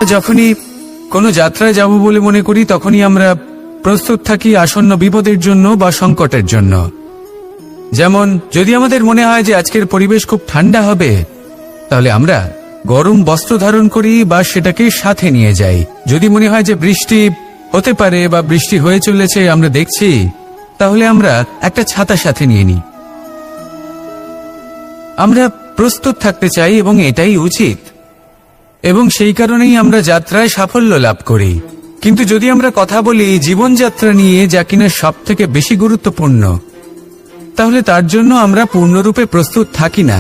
যখনই কোনো যাত্রায় যাব বলে মনে করি তখনই আমরা প্রস্তুত থাকি আসন্ন বিপদের জন্য বা সংকটের জন্য। যেমন যদি আমাদের মনে হয় যে আজকের পরিবেশ খুব ঠান্ডা হবে, তাহলে আমরা গরম বস্ত্র ধারণ করি বা সেটাকে সাথে নিয়ে যাই। যদি মনে হয় যে বৃষ্টি হতে পারে বা বৃষ্টি হয়ে চলেছে আমরা দেখছি, তাহলে আমরা একটা ছাতা সাথে নিয়ে নিই। আমরা প্রস্তুত থাকতে চাই এবং এটাই উচিত, এবং সেই কারণেই আমরা যাত্রায় সাফল্য লাভ করি। কিন্তু যদি আমরা কথা বলি জীবনযাত্রা নিয়ে, যা কিনা সব থেকে বেশি গুরুত্বপূর্ণ, তাহলে তার জন্য আমরা পূর্ণরূপে প্রস্তুত থাকি না।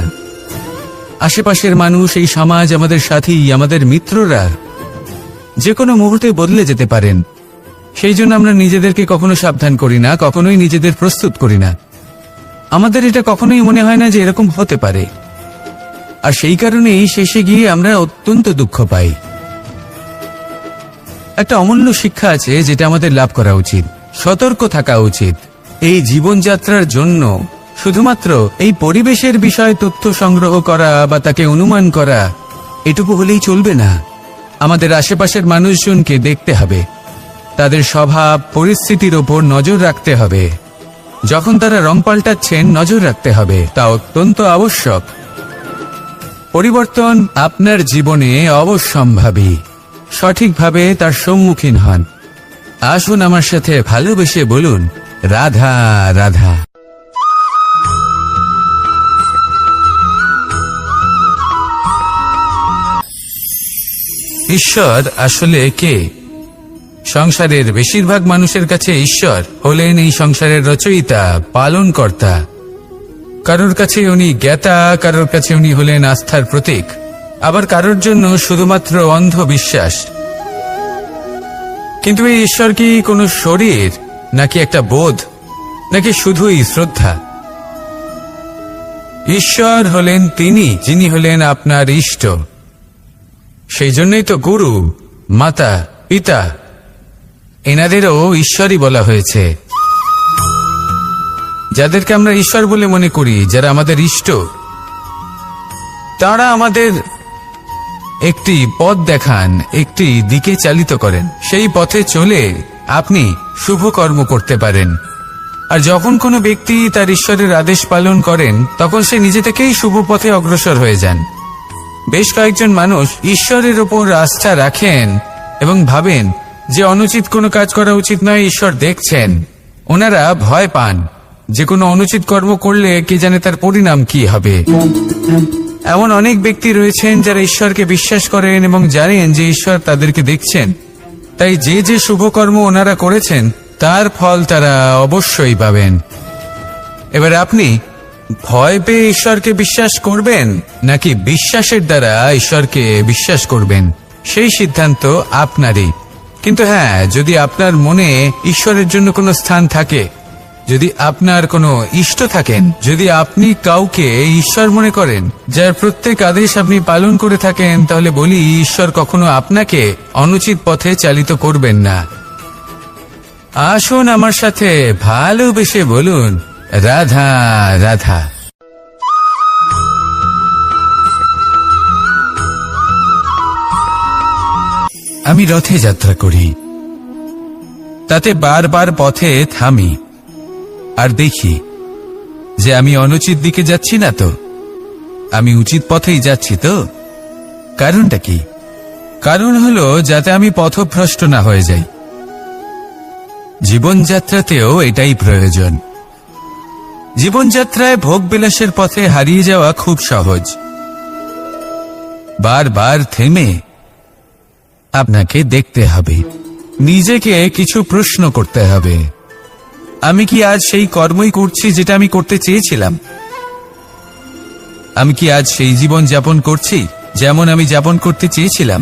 আশেপাশের মানুষ, এই সমাজ, আমাদের সাথী, আমাদের মিত্ররা যে কোনো মুহূর্তে বদলে যেতে পারেন। সেই জন্য আমরা নিজেদেরকে কখনো সাবধান করি না, কখনোই নিজেদের প্রস্তুত করি না। আমাদের এটা কখনোই মনে হয় না যে এরকম হতে পারে, আর সেই কারণেই শেষে গিয়ে আমরা অত্যন্ত দুঃখ পাই। একটা অমূল্য শিক্ষা আছে যেটা আমাদের লাভ করা উচিত। সতর্ক থাকা উচিত। এই জীবনযাত্রার জন্য শুধুমাত্র এই পরিবেশের বিষয়ে তথ্য সংগ্রহ করা বা তাকে অনুমান করা, এটুকু হলেই চলবে না। আমাদের আশেপাশের মানুষজনকে দেখতে হবে, তাদের স্বভাব পরিস্থিতির ওপর নজর রাখতে হবে। যখন তারা রং পাল্টাচ্ছেন নজর রাখতে হবে, তা অত্যন্ত আবশ্যক। পরিবর্তন আপনার জীবনে অবশ্যম্ভাবী। সঠিকভাবে তার সম্মুখীন হন। আসুন আমার সাথে ভালোবেসে বলুন, রাধা রাধা। ঈশ্বর আসলে কে? সংসারের বেশিরভাগ মানুষের কাছে ঈশ্বর হলেন এই সংসারের রচয়িতা, পালনকর্তা। কারোর কাছে উনি জ্ঞাতা, কারোর কাছে উনি হলেন আস্থার প্রতীক, আবার কারোর জন্য শুধুমাত্র অন্ধ বিশ্বাস। কিন্তু এই ঈশ্বর কি কোনো শরীর, নাকি একটা বোধ, নাকি শুধুই শ্রদ্ধা? ঈশ্বর হলেন তিনি যিনি হলেন আপনার ইষ্ট। সেই জন্যই তো গুরু, মাতা, পিতা এনাদেরও ঈশ্বরই বলা হয়েছে। যাদেরকে আমরা ঈশ্বর বলে মনে করি, যারা আমাদের ইষ্ট, তারা আমাদের একটি পথ দেখান, একটি দিকে চালিত করেন। সেই পথে চলে আপনি শুভ কর্ম করতে পারেন। আর যখন কোনো ব্যক্তি তার ঈশ্বরের আদেশ পালন করেন, তখন সে নিজে থেকেই শুভ পথে অগ্রসর হয়ে যান। বেশ কয়েকজন মানুষ ঈশ্বরের ওপর আস্থা রাখেন এবং ভাবেন যে অনুচিত কোনো কাজ করা উচিত নয়, ঈশ্বর দেখছেন। ওনারা ভয় পান যে কোনো অনুচিত কর্ম করলে কে জানে তার পরিণাম কি হবে। এমন অনেক ব্যক্তি রয়েছেন যারা ঈশ্বরকে বিশ্বাস করেন এবং জানেন যে ঈশ্বর তাদেরকে দেখছেন। তাই যে যে শুভ কর্ম ওনারা করেছেন তার ফল তারা অবশ্যই পাবেন। এবার আপনি ভয় পেয়ে ঈশ্বরকে বিশ্বাস করবেন, নাকি বিশ্বাসের দ্বারা ঈশ্বরকে বিশ্বাস করবেন, সেই সিদ্ধান্ত আপনারই। কিন্তু হ্যাঁ, যদি আপনার মনে ঈশ্বরের জন্য কোনো স্থান থাকে, যদি আপনার কোনো ইষ্ট থাকেন, যদি আপনি কাউকে ঈশ্বর মনে করেন, যার প্রত্যেক আদেশ আপনি পালন করে থাকেন, তাহলে বলি ঈশ্বর কখনো আপনাকে অনুচিত পথে চালিত করবেন না। আসুন আমার সাথে ভালোবেসে বলুন, রাধা রাধা। আমি রথে যাত্রা করি, তাতে বারবার পথে থামি আর দেখি যে আমি অনুচিত দিকে যাচ্ছি না তো, আমি উচিত পথেই যাচ্ছি তো। কারণটা কি? কারণ হলো যাতে আমি পথভ্রষ্ট না হয়ে যাই। জীবনযাত্রাতেও এটাই প্রয়োজন। জীবনযাত্রায় ভোগবিলাসের পথে হারিয়ে যাওয়া খুব সহজ। বারবার থেমে আপনাকে দেখতে হবে, নিজেকে কিছু প্রশ্ন করতে হবে। আমি কি আজ সেই কর্মই করছি যেটা আমি করতে চেয়েছিলাম? আমি কি আজ সেই জীবন যাপন করছি যেমন আমি যাপন করতে চেয়েছিলাম?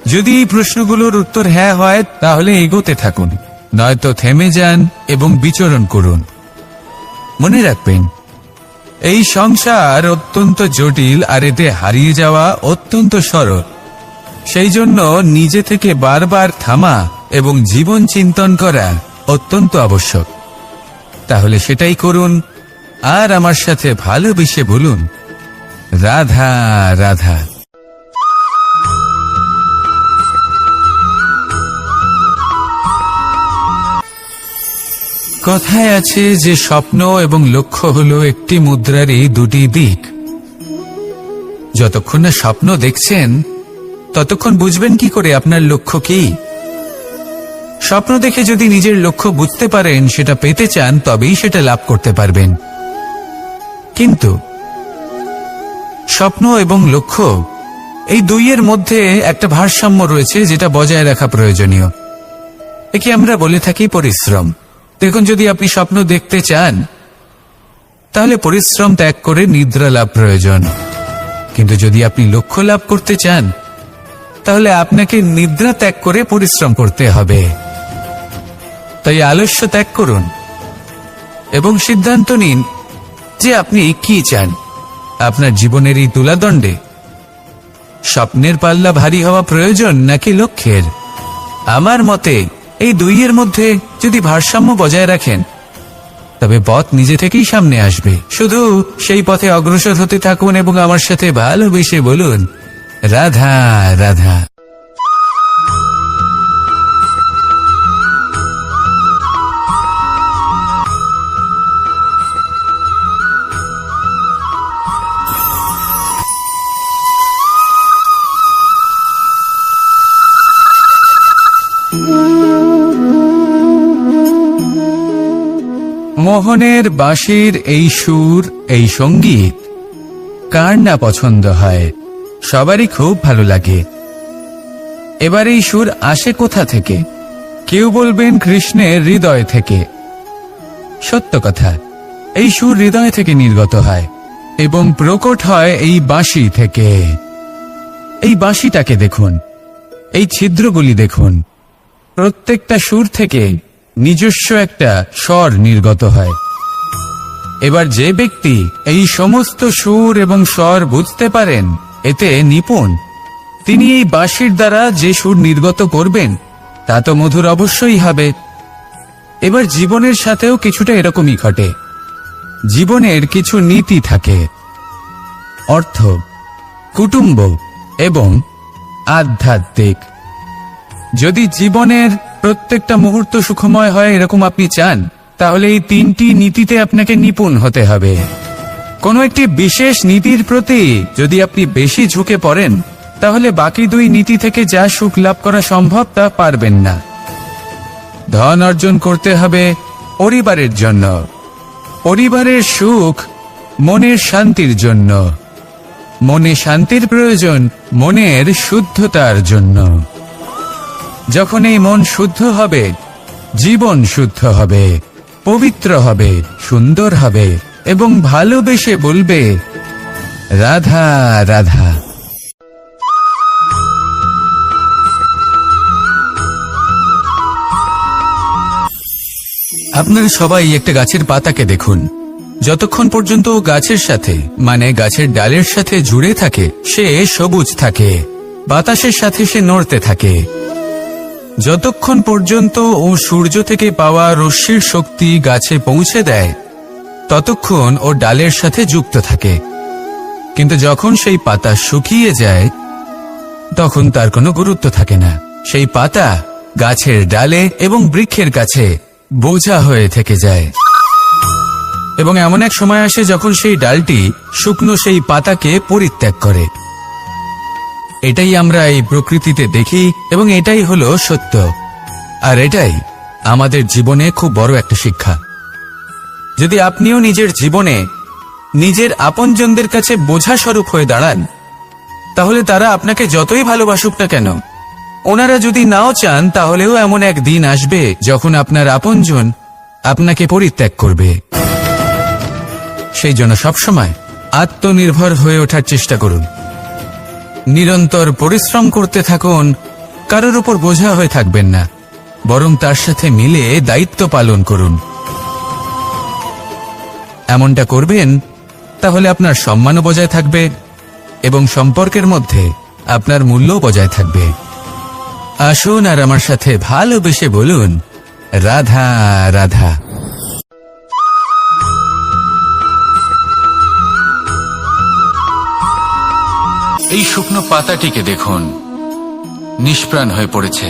যদি এই প্রশ্নগুলোর উত্তর হ্যাঁ হয়, তাহলে এগোতে থাকুন, নয়তো থেমে যান এবং বিচরণ করুন। মনে রাখবেন, এই সংসার অত্যন্ত জটিল আর এতে হারিয়ে যাওয়া অত্যন্ত সরল। সেই জন্য নিজে থেকে বারবার থামা এবং জীবন চিন্তন করা অত্যন্ত আবশ্যক। তাহলে সেটাই করুন আর আমার সাথে ভালোবেসে বলুন, রাধা রাধা। কথায় আছে যে স্বপ্ন এবং লক্ষ্য হলো একটি মুদ্রারই দুটি দিক। যতক্ষণ না স্বপ্ন দেখছেন ততক্ষণ বুঝবেন কি করে আপনার লক্ষ্য কি। স্বপ্ন দেখে যদি নিজের লক্ষ্য বুঝতে পারেন, সেটা পেতে চান, তবেই সেটা লাভ করতে পারবেন। কিন্তু স্বপ্ন এবং লক্ষ্য এই দুইয়ের মধ্যে একটা ভারসাম্য রয়েছে, যেটা বজায় রাখা প্রয়োজনীয়। একে আমরা বলে থাকি পরিশ্রম। দেখুন, যদি আপনি স্বপ্ন দেখতে চান তাহলে পরিশ্রম ত্যাগ করে নিদ্রা লাভ প্রয়োজন। কিন্তু যদি আপনি লক্ষ্য লাভ করতে চান তাহলে আপনাকে নিদ্রা ত্যাগ করে পরিশ্রম করতে হবে। তাই আলস্য ত্যাগ করুন এবং সিদ্ধান্ত নিন যে আপনি কি চান। আপনার জীবনের এই তুলাদণ্ডে স্বপ্নের পাল্লা ভারী হওয়া প্রয়োজন নাকি লক্ষ্যের? আমার মতে এই দুইয়ের মধ্যে যদি ভারসাম্য বজায় রাখেন তবে পথ নিজে থেকেই সামনে আসবে। শুধু সেই পথে অগ্রসর হতে থাকুন এবং আমার সাথে ভালোবেসে বলুন, রাধা রাধা। মোহনের বাঁশির এই সুর, এই সঙ্গীত কার না পছন্দ হয়? সবারই খুব ভালো লাগে। এবার এই সুর আসে কোথা থেকে? কেউ বলবেন কৃষ্ণের হৃদয় থেকে। সত্য কথা, এই সুর হৃদয় থেকে নির্গত হয় এবং প্রকট হয় এই বাঁশি থেকে। এই বাঁশিটাকে দেখুন, এই ছিদ্রগুলি দেখুন, প্রত্যেকটা সুর থেকে নিজস্ব একটা স্বর নির্গত হয়। এবার যে ব্যক্তি এই সমস্ত সুর এবং স্বর বুঝতে পারেন, এতে নিপুণ, তিনি এই বাঁশির দ্বারা যে সুর নির্গত করবেন তা তো মধুর অবশ্যই হবে। এবার জীবনের সাথেও কিছুটা এরকমই ঘটে। জীবনের কিছু নীতি থাকে, অর্থ, কুটুম্ব এবং আধ্যাত্মিক। যদি জীবনের প্রত্যেকটা মুহূর্ত সুখময় হয় এরকম আপনি চান, তাহলে এই তিনটি নীতিতে আপনাকে নিপুণ হতে হবে। কোনো একটি বিশেষ নীতির প্রতি যদি আপনি বেশি ঝুঁকে পড়েন তাহলে বাকি দুই নীতি থেকে যা সুখ লাভ করা সম্ভব তা পারবেন না। ধন অর্জন করতে হবে পরিবারের জন্য, পরিবারের সুখ মনের শান্তির জন্য, মনে শান্তির প্রয়োজন মনের শুদ্ধতার জন্য। যখন এই মন শুদ্ধ হবে, জীবন শুদ্ধ হবে, পবিত্র হবে, সুন্দর হবে এবং ভালোবেসে বলবে, রাধা রাধা। আপনারা সবাই একটা গাছের পাতাকে দেখুন। যতক্ষণ পর্যন্ত গাছের সাথে, মানে গাছের ডালের সাথে জুড়ে থাকে, সে সবুজ থাকে, বাতাসের সাথে সে নড়তে থাকে। যতক্ষণ পর্যন্ত ও সূর্য থেকে পাওয়া রশ্মির শক্তি গাছে পৌঁছে দেয় ততক্ষণ ও ডালের সাথে যুক্ত থাকে। কিন্তু যখন সেই পাতা শুকিয়ে যায় তখন তার কোনো গুরুত্ব থাকে না। সেই পাতা গাছের ডালে এবং বৃক্ষের কাছে বোঝা হয়ে থেকে যায়। এবং এমন এক সময় আসে যখন সেই ডালটি শুকনো সেই পাতাকে পরিত্যাগ করে। এটাই আমরা এই প্রকৃতিতে দেখি এবং এটাই হলো সত্য। আর এটাই আমাদের জীবনে খুব বড় একটা শিক্ষা। যদি আপনিও নিজের জীবনে নিজের আপনজনদের কাছে বোঝা স্বরূপ হয়ে দাঁড়ান, তাহলে তারা আপনাকে যতই ভালোবাসুক না কেন, ওনারা যদি নাও চান তাহলেও এমন এক দিন আসবে যখন আপনার আপনজন আপনাকে পরিত্যাগ করবে। সেই জন্য সবসময় আত্মনির্ভর হয়ে ওঠার চেষ্টা করুন। নিরন্তর পরিশ্রম করতে থাকুন, কারোর উপর বোঝা হয়ে থাকবেন না, বরং তার সাথে মিলে দায়িত্ব পালন করুন। এমনটা করবেন তাহলে আপনার সম্মানও বজায় থাকবে এবং সম্পর্কের মধ্যে আপনার মূল্যও বজায় থাকবে। আসুন আর আমার সাথে ভালোবেসে বলুন, রাধা রাধা। এই শুকনো পাতাটিকে দেখুন, নিষ্প্রাণ হয়ে পড়েছে।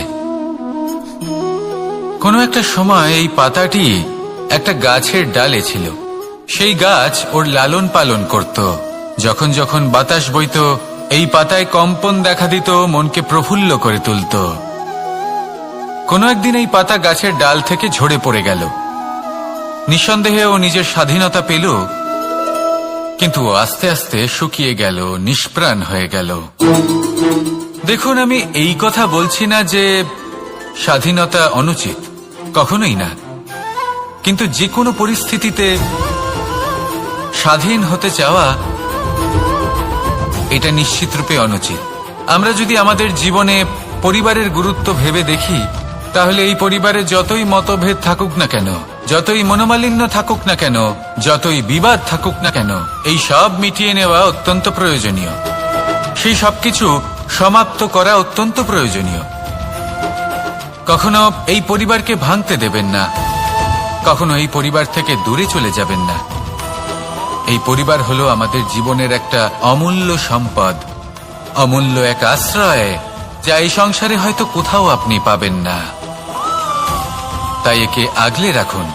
কোনো একটা সময় এই পাতাটি একটা গাছের ডালে ছিল। সেই গাছ ওর লালন পালন করত। যখন যখন বাতাস বইত, এই পাতায় কম্পন দেখা দিত, মনকে প্রফুল্ল করে তুলত। কোনো একদিন এই পাতা গাছের ডাল থেকে ঝরে পড়ে গেল। নিঃসন্দেহে ও নিজের স্বাধীনতা পেল, কিন্তু আস্তে আস্তে শুকিয়ে গেল, নিষ্প্রাণ হয়ে গেল। দেখুন, আমি এই কথা বলছি না যে স্বাধীনতা অনুচিত, কখনোই না। কিন্তু যে কোনো পরিস্থিতিতে স্বাধীন হতে চাওয়া এটা নিশ্চিতরূপে অনুচিত। আমরা যদি আমাদের জীবনে পরিবারের গুরুত্ব ভেবে দেখি, তাহলে এই পরিবারে যতই মতভেদ থাকুক না কেন, যতই মনোমালিন্য থাকুক না কেন, যতই বিবাদ থাকুক না কেন, এই সব মিটিয়ে নেওয়া অত্যন্ত প্রয়োজনীয়। সেই সবকিছু সমাপ্ত করা অত্যন্ত প্রয়োজনীয়। কখনো এই পরিবারকে ভাঙতে দেবেন না, কখনো এই পরিবার থেকে দূরে চলে যাবেন না। এই পরিবার হলো আমাদের জীবনের একটা অমূল্য সম্পদ, অমূল্য এক আশ্রয়, যা এই সংসারে হয়তো কোথাও আপনি পাবেন না। তাই একে আগলে রাখুন।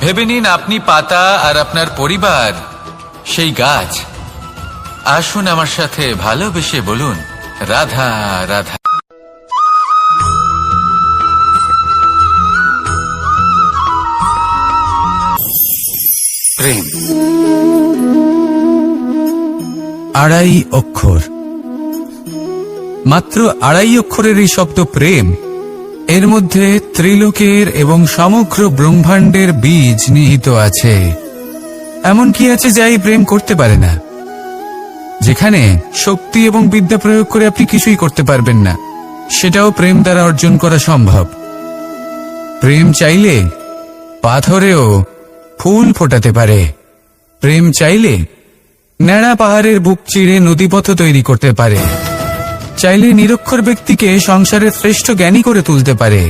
ভেবে নিন আপনি পাতা আর আপনার পরিবার সেই গাছ। আসুন আমার সাথে ভালোবেসে বলুন, রাধা রাধা। প্রেম আড়াই অক্ষর, মাত্র আড়াই অক্ষরের এই শব্দ প্রেম, এর মধ্যে ত্রিলোকের এবং সমগ্র ব্রহ্মাণ্ডের বীজ নিহিত আছে। এমন কি আছে যা এই প্রেম করতে পারে না? যেখানে শক্তি এবং বিদ্যা প্রয়োগ করে আপনি কিছুই করতে পারবেন না, সেটাও প্রেম দ্বারা অর্জন করা সম্ভব। প্রেম চাইলে পাথরেও ফুল ফোটাতে পারে। প্রেম চাইলে ন্যাড়া পাহাড়ের বুক চিড়ে নদীপথ তৈরি করতে পারে। চাইলে নিরক্ষর ব্যক্তিকে সংসারের শ্রেষ্ঠ জ্ঞানী করে তুলতে পারে।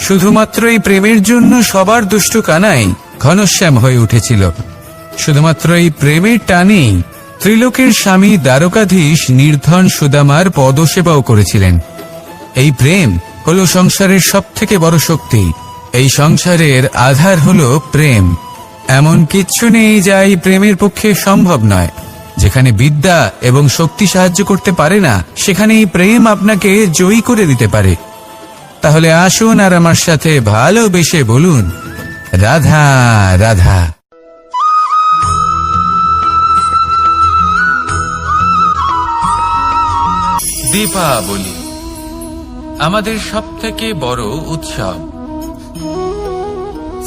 শুধুমাত্র এই প্রেমের জন্য সবার দুষ্ট কানাই ঘনশ্যাম হয়ে উঠেছিল। শুধুমাত্র এই প্রেমের টানেই ত্রিলোকের স্বামী দ্বারকাধীশ নির্ধন সুদামার পদসেবাও করেছিলেন। এই প্রেম হলো সংসারের সবথেকে বড় শক্তি। এই সংসারের আধার হলো প্রেম। এমন কিচ্ছু নেই যা এই প্রেমের পক্ষে সম্ভব নয়। যেখানে বিদ্যা এবং শক্তি সাহায্য করতে পারে না, সেখানে এই প্রেম আপনাকে জয়ী করে দিতে পারে। তাহলে আসুন আর আমার সাথে ভালোবেসে বলুন, রাধা রাধা। দীপাবলি আমাদের সবথেকে বড় উৎসব।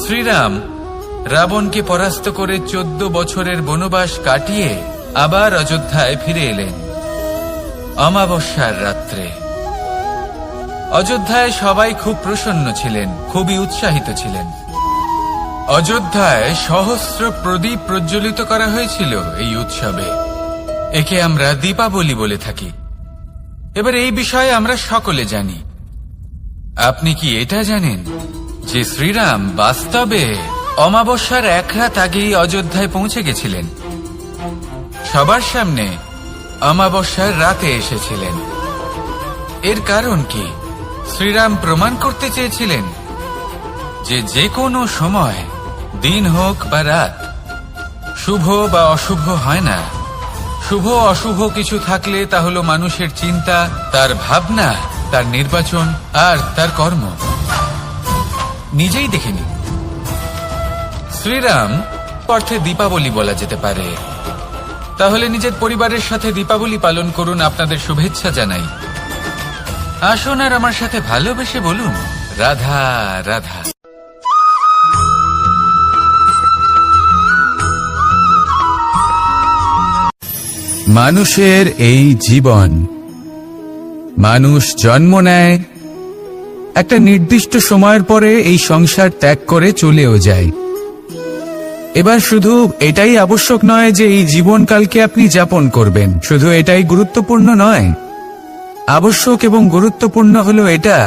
শ্রীরাম রাবণকে পরাস্ত করে 14 বছরের বনবাস কাটিয়ে আবার অযোধ্যায় ফিরে এলেন অমাবস্যার রাত্রে। অযোধ্যায় সবাই খুব প্রসন্ন ছিলেন, খুবই উৎসাহিত ছিলেন। অযোধ্যায় সহস্র প্রদীপ প্রজ্বলিত করা হয়েছিল এই উৎসবে। একে আমরা দীপাবলি বলে থাকি। এবার এই বিষয়ে আমরা সকলে জানি। আপনি কি এটা জানেন যে শ্রীরাম বাস্তবে অমাবস্যার এক রাত আগেই অযোধ্যায় পৌঁছে গেছিলেন? সবার সামনে অমাবস্যার রাতে এসেছিলেন। এর কারণ কি? শ্রীরাম প্রমাণ করতে চেয়েছিলেন যে যে কোনো সময়, দিন হোক বা রাত, শুভ বা অশুভ হয় না। শুভ অশুভ কিছু থাকলে তা হলো মানুষের চিন্তা, তার ভাবনা, তার নির্বাচন আর তার কর্ম। নিজেই দেখে নিন। শ্রীরাম অর্থে দীপাবলি বলা যেতে পারে। তাহলে নিজের পরিবারের সাথে দীপাবলি পালন করুন। আপনাদের শুভেচ্ছা জানাই। আসুন আর আমার সাথে ভালোবেসে বলুন, রাধা রাধা। মানুষের এই জীবন, মানুষ জন্ম নেয়, একটা নির্দিষ্ট সময়ের পরে এই সংসার ত্যাগ করে চলেও যায়। এবার শুধু এটাই আবশ্যক নয় যে এই জীবনকালকে আপনি যাপন করবেন, শুধু এটাই গুরুত্বপূর্ণ নয়। আবশ্যক এবং গুরুত্বপূর্ণ হলো এটা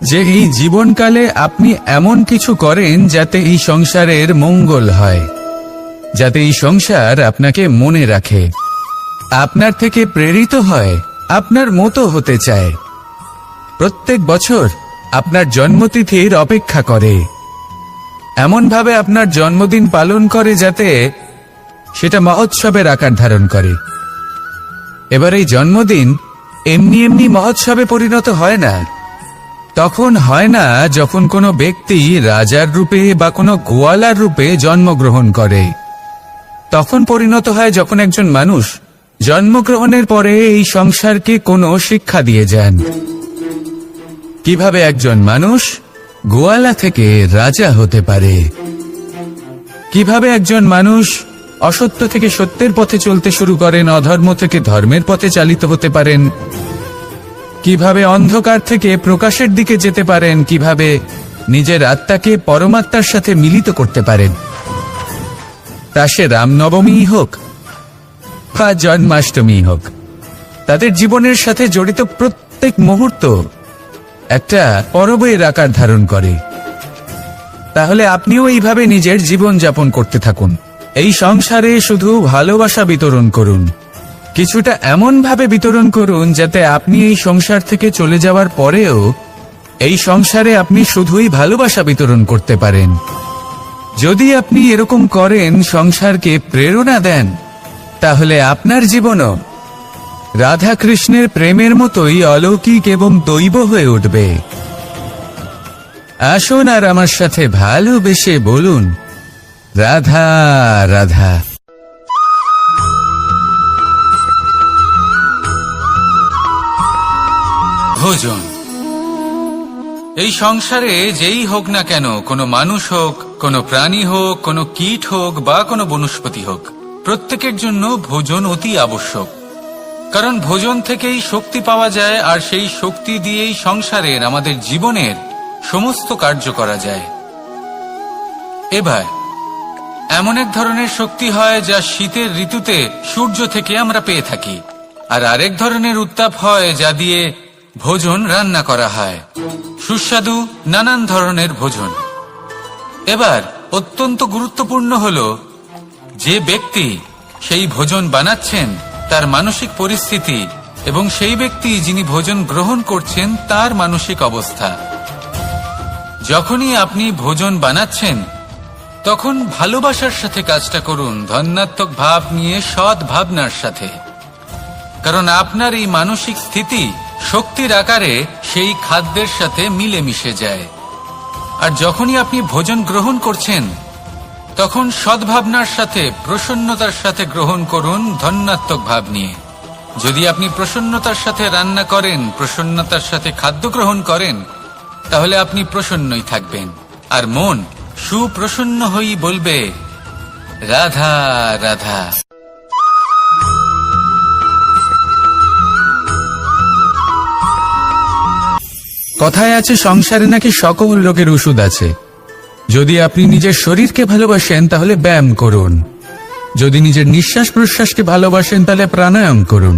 যে এই জীবনকালে আপনি এমন কিছু করেন যাতে এই সংসারের মঙ্গল হয়, যাতে এই সংসার আপনাকে মনে রাখে, আপনার থেকে প্রেরিত হয়, আপনার মতো হতে চায়, প্রত্যেক বছর আপনার জন্মতিথির অপেক্ষা করে। এমনভাবে আপনার জন্মদিন পালন করে যাতে সেটা মহোৎসবের আকার ধারণ করে। এবার এই জন্মদিন এমনি এমনি মহোৎসবে পরিণত হয় না। তখন হয় না যখন কোনো ব্যক্তি রাজার রূপে বা কোনো গোয়ালার রূপে জন্মগ্রহণ করে। তখন পরিণত হয় যখন একজন মানুষ জন্মগ্রহণের পরে এই সংসারকে কোনো শিক্ষা দিয়ে যান। কিভাবে একজন মানুষ গোয়ালা থেকে রাজা হতে পারে, কিভাবে একজন মানুষ অসত্য থেকে সত্যের পথে চলতে শুরু করেন, অধর্ম থেকে ধর্মের পথে চালিত হতে পারেন, কিভাবে অন্ধকার থেকে প্রকাশের দিকে যেতে পারেন, কিভাবে নিজের আত্মাকে পরমাত্মার সাথে মিলিত করতে পারেন। তা সে রামনবমী হোক বা জন্মাষ্টমী হোক, তাদের জীবনের সাথে জড়িত প্রত্যেক মুহূর্ত একটা পরবের আকার ধারণ করে। তাহলে আপনিও এইভাবে নিজের জীবন যাপন করতে থাকুন। এই সংসারে শুধু ভালোবাসা বিতরণ করুন, কিছুটা এমন ভাবে বিতরণ করুন যাতে আপনি এই সংসার থেকে চলে যাওয়ার পরেও এই সংসারে আপনি শুধুই ভালোবাসা বিতরণ করতে পারেন। যদি আপনি এরকম করেন, সংসারকে প্রেরণা দেন, তাহলে আপনার জীবনও রাধা কৃষ্ণের প্রেমের মতোই অলৌকিক এবং দৈব হয়ে উঠবে। আসুন আর আমার সাথে ভালোবেসে বলুন, রাধা রাধা। ভোজন। এই সংসারে যেই হোক না কেন, কোনো মানুষ হোক, কোনো প্রাণী হোক, কোনো কীট হোক বা কোনো বনস্পতি হোক, প্রত্যেকের জন্য ভোজন অতি আবশ্যক। কারণ ভোজন থেকেই শক্তি পাওয়া যায়, আর সেই শক্তি দিয়েই সংসারের, আমাদের জীবনের সমস্ত কার্য করা যায়। এবার এমন এক ধরনের শক্তি হয় যা শীতের ঋতুতে সূর্য থেকে আমরা পেয়ে থাকি, আর আরেক ধরনের উত্তাপ হয় যা দিয়ে ভোজন রান্না করা হয়, সুস্বাদু নানান ধরনের ভোজন। এবার অত্যন্ত গুরুত্বপূর্ণ হলো যে ব্যক্তি সেই ভোজন বানাচ্ছেন তার মানসিক পরিস্থিতি এবং সেই ব্যক্তি যিনি ভোজন গ্রহণ করছেন তার মানসিক অবস্থা। যখনই আপনি ভোজন বানাচ্ছেন তখন ভালোবাসার সাথে কাজটা করুন, ধন্যাত্মক ভাব নিয়ে, সৎ ভাবনার সাথে। কারণ আপনার এই মানসিক স্থিতি শক্তির আকারে সেই খাদ্যের সাথে মিলে মিশে যায়। আর যখনই আপনি ভোজন গ্রহণ করছেন তখন সদ্ভাবনার সাথে, প্রসন্নতার সাথে গ্রহণ করুন, ধন্যাত্মক ভাব নিয়ে। যদি আপনি প্রসন্নতার সাথে রান্না করেন, প্রসন্নতার সাথে খাদ্য গ্রহণ করেন, তাহলে আপনি প্রসন্নই থাকবেন, আর মন সুপ্রসন্ন হয়েই বলবে, রাধা রাধা। কথায় আছে সংসারে নাকি সকল রোগের ওষুধ আছে। যদি আপনি নিজের শরীরকে ভালোবাসেন তাহলে ব্যায়াম করুন, যদি নিজের নিঃশ্বাস প্রশ্বাসকে ভালোবাসেন তাহলে প্রাণায়াম করুন,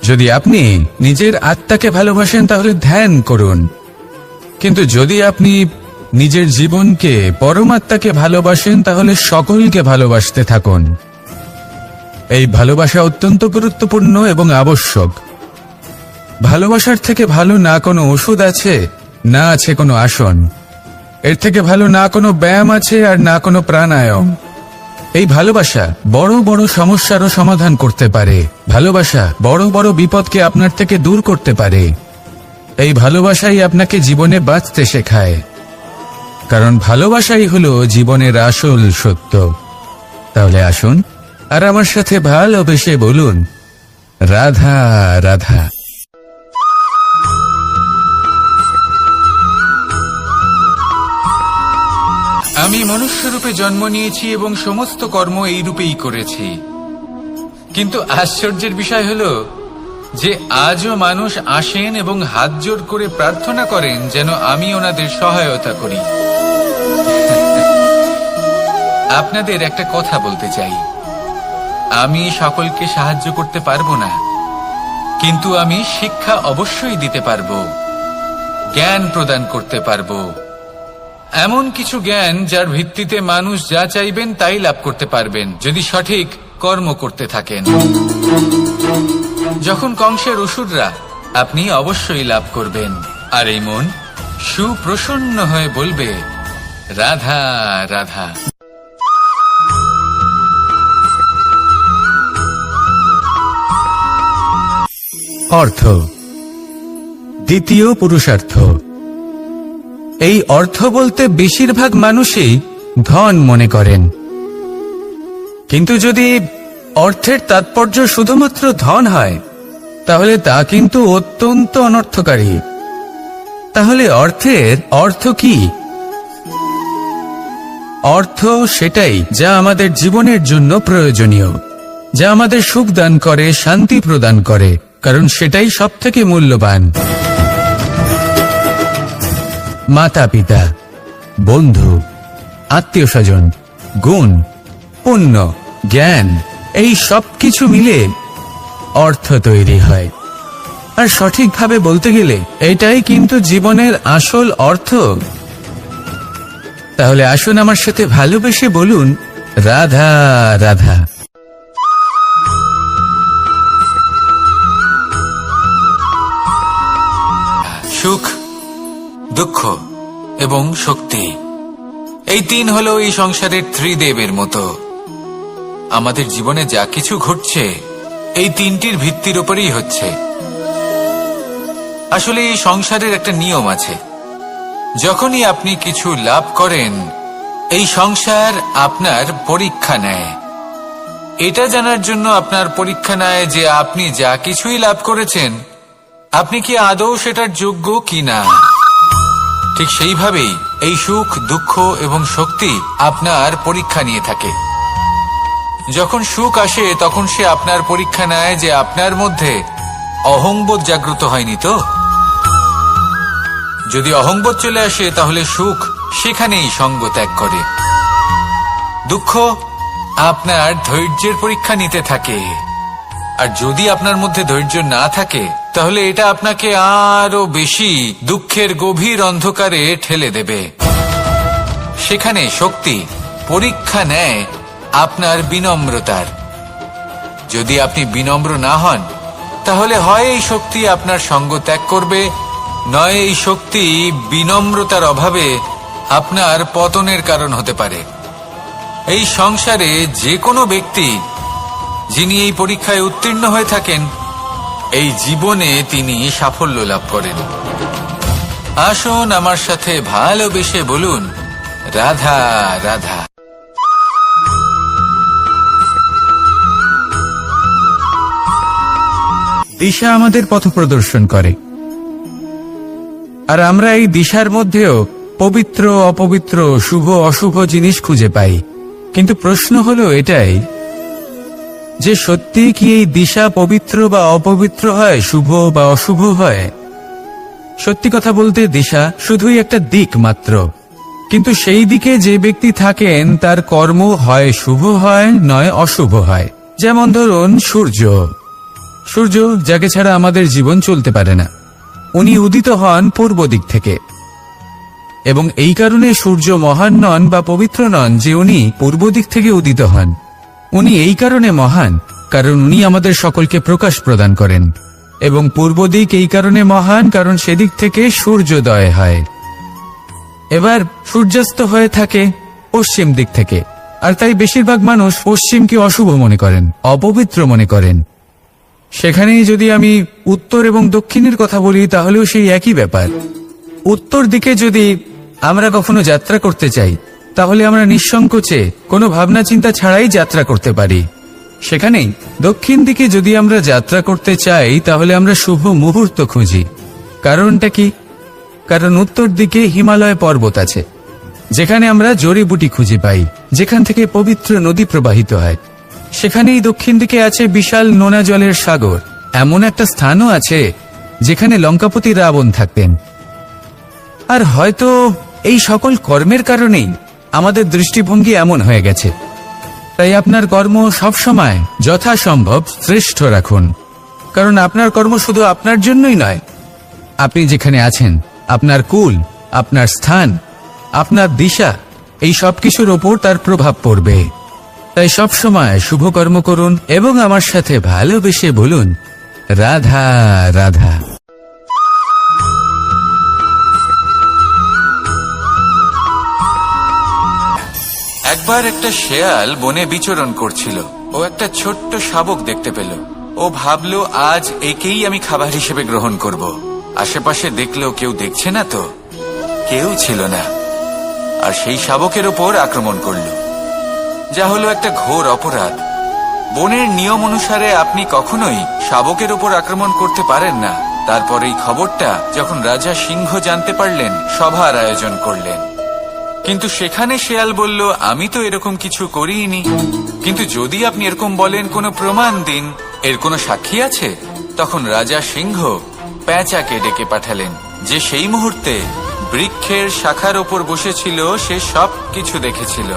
যদি আপনি নিজের আত্মাকে ভালোবাসেন তাহলে ধ্যান করুন। কিন্তু যদি আপনি নিজের জীবনকে, পরমাত্মাকে ভালোবাসেন তাহলে সকলকে ভালোবাসতে থাকুন। এই ভালোবাসা অত্যন্ত গুরুত্বপূর্ণ এবং আবশ্যক। ভালোবাসার থেকে ভালো না কোনো ওষুধ আছে, না আছে কোনো আসন। এর থেকে ভালো না কোনো ব্যায়াম আছে, আর না কোনো প্রাণায়াম। এই ভালোবাসা বড় বড় সমস্যারও সমাধান করতে পারে। ভালোবাসা বড় বড় বিপদকে আপনার থেকে দূর করতে পারে। এই ভালোবাসাই আপনাকে জীবনে বাঁচতে শেখায়, কারণ ভালোবাসাই হলো জীবনের আসল সত্য। তাহলে আসুন আর আমার সাথে ভালোবেসে বলুন, রাধা রাধা। আমি মনুষ্যরূপে জন্ম নিয়েছি এবং সমস্ত কর্ম এই রূপেই করেছি, কিন্তু আশ্চর্যের বিষয় হলো যে আজও মানুষ আসেন এবং হাত জোড় করে প্রার্থনা করেন যেন আমি ওনাদের সহায়তা করি। আপনাদের একটা কথা বলতে চাই, আমি সকলকে সাহায্য করতে পারবো না, কিন্তু আমি শিক্ষা অবশ্যই দিতে পারবো, জ্ঞান প্রদান করতে পারবো। এমন কিছু জ্ঞান যার ভিত্তিতে মানুষ যা চাইবেন তাই লাভ করতে পারবেন যদি সঠিক কর্ম করতে থাকেন। যখন কংসের অসুররা, আপনি অবশ্যই লাভ করবেন। আর এই মন সুপ্রসন্ন হয়ে বলবে, রাধা রাধা। অর্থ, দ্বিতীয় পুরুষার্থ। এই অর্থ বলতে বেশিরভাগ মানুষই ধন মনে করেন, কিন্তু যদি অর্থের তাৎপর্য শুধুমাত্র ধন হয় তাহলে তা কিন্তু অত্যন্ত অনর্থকারী। তাহলে অর্থের অর্থ কি? অর্থ সেটাই যা আমাদের জীবনের জন্য প্রয়োজনীয়, যা আমাদের সুখ দান করে, শান্তি প্রদান করে, কারণ সেটাই সবথেকে মূল্যবান। মাতা পিতা, বন্ধু, আত্মীয় স্বজন, গুণ, পুণ্য, জ্ঞান, এই সব কিছু মিলে অর্থ তৈরি হয়। আর সঠিকভাবে বলতে গেলে এটাই কিন্তু জীবনের আসল অর্থ। তাহলে আসুন আমার সাথে ভালোবেসে বলুন, রাধা রাধা। সুখ, দুঃখ এবং শক্তি, এই তিন হলো এই সংসারের ত্রিদেবের মতো। আমাদের জীবনে যা কিছু ঘটছে এই তিনটির ভিত্তির উপরেই হচ্ছে। আসলে এই সংসারের একটা নিয়ম আছে, যখনই আপনি কিছু লাভ করেন এই সংসার আপনার পরীক্ষা নেয়। এটা জানার জন্য আপনার পরীক্ষা নেয় যে আপনি যা কিছুই লাভ করেছেন আপনি কি আদৌ সেটার যোগ্য কিনা। ঠিক সেইভাবেই এই সুখ, দুঃখ এবং শক্তি আপনার পরীক্ষা নিয়ে থাকে। যখন সুখ আসে তখন সে আপনার পরীক্ষা নেয় যে আপনার মধ্যে অহংবোধ জাগ্রত হয়নি তো। যদি অহংবোধ চলে আসে তাহলে সুখ সেখানেই সঙ্গ ত্যাগ করে। দুঃখ আপনার ধৈর্যের পরীক্ষা নিতে থাকে, আর যদি আপনার মধ্যে ধৈর্য না থাকে তাহলে এটা আপনাকে আরো বেশি দুঃখের গভীর অন্ধকারে ঠেলে দেবে। সেখানে শক্তি পরীক্ষা নেয় আপনার বিনম্রতার। যদি আপনি বিনম্র না হন তাহলে হয় এই শক্তি আপনার সঙ্গ ত্যাগ করবে, নয় এই শক্তি বিনম্রতার অভাবে আপনার পতনের কারণ হতে পারে। এই সংসারে যে কোনো ব্যক্তি যিনি এই পরীক্ষায় উত্তীর্ণ হয়ে থাকেন এই জীবনে তিনি সাফল্য লাভ করেন। আসুন আমার সাথে ভালোবেসে বলুন, রাধা রাধা। দিশা আমাদের পথ প্রদর্শন করে, আর আমরা এই দিশার মধ্যেও পবিত্র অপবিত্র, শুভ অশুভ জিনিস খুঁজে পাই। কিন্তু প্রশ্ন হলো এটাই যে সত্যি কি এই দিশা পবিত্র বা অপবিত্র হয়, শুভ বা অশুভ হয়? সত্যি কথা বলতে দিশা শুধুই একটা দিক মাত্র, কিন্তু সেই দিকে যে ব্যক্তি থাকেন তার কর্ম হয় শুভ হয় নয় অশুভ হয়। যেমন ধরুন সূর্য, সূর্য যাকে ছাড়া আমাদের জীবন চলতে পারে না, উনি উদিত হন পূর্ব দিক থেকে, এবং এই কারণে সূর্য মহান নন বা পবিত্র নন যে উনি পূর্ব দিক থেকে উদিত হন। উনি এই কারণে মহান কারণ উনি আমাদের সকলকে প্রকাশ প্রদান করেন, এবং পূর্ব দিক এই কারণে মহান কারণ সেদিক থেকে সূর্যোদয় হয়। এবার সূর্যাস্ত হয়ে থাকে পশ্চিম দিক থেকে, আর তাই বেশিরভাগ মানুষ পশ্চিমকে অশুভ মনে করেন, অপবিত্র মনে করেন। সেখানেই যদি আমি উত্তর এবং দক্ষিণের কথা বলি তাহলেও সেই একই ব্যাপার। উত্তর দিকে যদি আমরা কখনো যাত্রা করতে চাই তাহলে আমরা নিঃসংকোচে কোনো ভাবনা চিন্তা ছাড়াই যাত্রা করতে পারি। সেখানেই দক্ষিণ দিকে যদি আমরা যাত্রা করতে চাই তাহলে আমরা শুভ মুহূর্ত খুঁজি। কারণটা কি? কারণ উত্তর দিকে হিমালয় পর্বত আছে, যেখানে আমরা জড়িবুটি খুঁজে পাই, যেখান থেকে পবিত্র নদী প্রবাহিত হয়। সেখানেই দক্ষিণ দিকে আছে বিশাল নোনা জলের সাগর। এমন একটা স্থানও আছে যেখানে লঙ্কাপতি রাবণ থাকতেন। আর হয়তো এই সকল কর্মের কারণেই আমাদের দৃষ্টিভঙ্গি এমন হয়ে গেছে। তাই আপনার কর্ম সবসময় যথাসম্ভব শ্রেষ্ঠ রাখুন, কারণ আপনার কর্ম শুধু আপনার জন্যই নয়। আপনি যেখানে আছেন, আপনার কুল, আপনার স্থান, আপনার দিশা, এই সব কিছুর ওপর তার প্রভাব পড়বে। তাই সবসময় শুভ কর্ম করুন এবং আমার সাথে ভালোবেসে বলুন, রাধা রাধা। একবার একটা শেয়াল বনে বিচরণ করছিল। ও একটা ছোট্ট শাবক দেখতে পেল। ও ভাবলো, আজ একেই আমি খাবার হিসেবে গ্রহণ করব। আশেপাশে দেখলো কেউ দেখছে না, তো কেউ ছিল না, আর সেই শাবকের ওপর আক্রমণ করলো, যা হলো একটা ঘোর অপরাধ। বনের নিয়ম অনুসারে আপনি কখনোই শাবকের ওপর আক্রমণ করতে পারেন না। তারপর এই খবরটা যখন রাজা সিংহ জানতে পারলেন, সভার আয়োজন করলেন। কিন্তু সেখানে শেয়াল বলল, আমি তো এরকম কিছু করিনি। কিন্তু যদি আপনি এরকম বলেন, কোনো প্রমাণ দিন, এর কোনো সাক্ষী আছে? তখন রাজা সিংহ পেঁচাকে ডেকে পাঠালেন, যে সেই মুহূর্তে বৃক্ষের শাখার ওপর বসেছিল। সে সব কিছু দেখেছিল।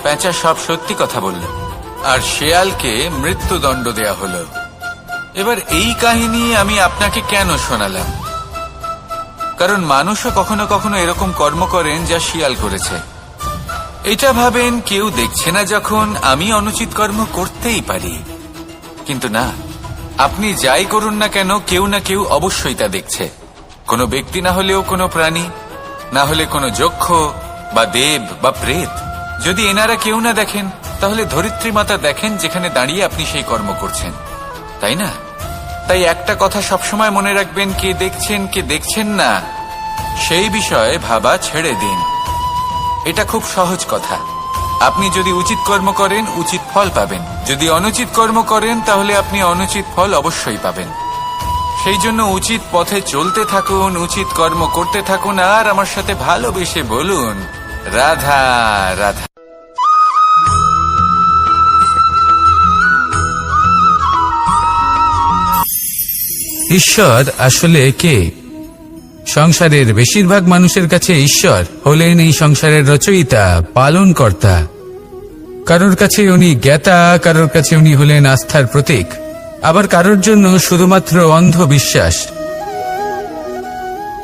পেঁচা সব সত্যি কথা বলল, আর শেয়ালকে মৃত্যুদণ্ড দেয়া হলো। এবার এই কাহিনী আমি আপনাকে কেন শোনালাম? কারণ মানুষও কখনো কখনো এরকম কর্ম করেন যা শিয়াল করেছে। এটা ভাবেন কেউ দেখছে না, যখন আমি অনুচিত কর্ম করতেই পারি। কিন্তু না, আপনি যাই করুন না কেন, কেউ না কেউ অবশ্যই তা দেখছে। কোনো ব্যক্তি না হলেও কোনো প্রাণী, না হলে কোনো যক্ষ বা দেব বা প্রেত। যদি এনারা কেউ না দেখেন, তাহলে ধরিত্রী মাতা দেখেন, যেখানে দাঁড়িয়ে আপনি সেই কর্ম করছেন, তাই না? তাই একটা কথা সবসময় মনে রাখবেন, কে দেখছেন কে দেখছেন না সেই বিষয়ে ভাবা ছেড়ে দিন। এটা খুব সহজ কথা। আপনি যদি উচিত কর্ম করেন, উচিত ফল পাবেন। যদি অনুচিত কর্ম করেন, তাহলে আপনি অনুচিত ফল অবশ্যই পাবেন। সেই জন্য উচিত পথে চলতে থাকুন, উচিত কর্ম করতে থাকুন, আর আমার সাথে ভালোবেসে বলুন, রাধা রাধা। ঈশ্বর আসলে কে? সংসারের বেশিরভাগ মানুষের কাছে ঈশ্বর হলেন এই সংসারের রচয়িতা, পালনকর্তা। কারোর কাছে উনি জ্ঞাতা, কারোর কাছে উনি হলেন আস্থার প্রতীক, আবার কারোর জন্য শুধুমাত্র অন্ধ বিশ্বাস।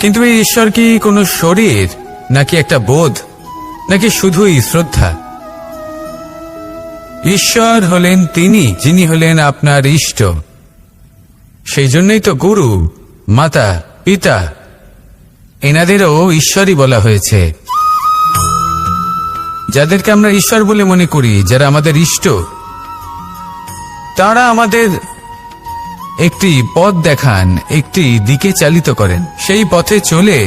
কিন্তু এই ঈশ্বর কি কোনো শরীর, নাকি একটা বোধ, নাকি শুধুই শ্রদ্ধা? ঈশ্বর হলেন তিনি, যিনি হলেন আপনার ইষ্ট। সেই জন্যই তো গুরু, মাতা, পিতা এনাদেরও ঈশ্বরই বলা হয়েছে। যাদেরকে আমরা ঈশ্বর বলে মনে করি, যারা আমাদের ইষ্ট, তারা আমাদের একটি পথ দেখান, একটি দিকে চালিত করেন। সেই পথে চলে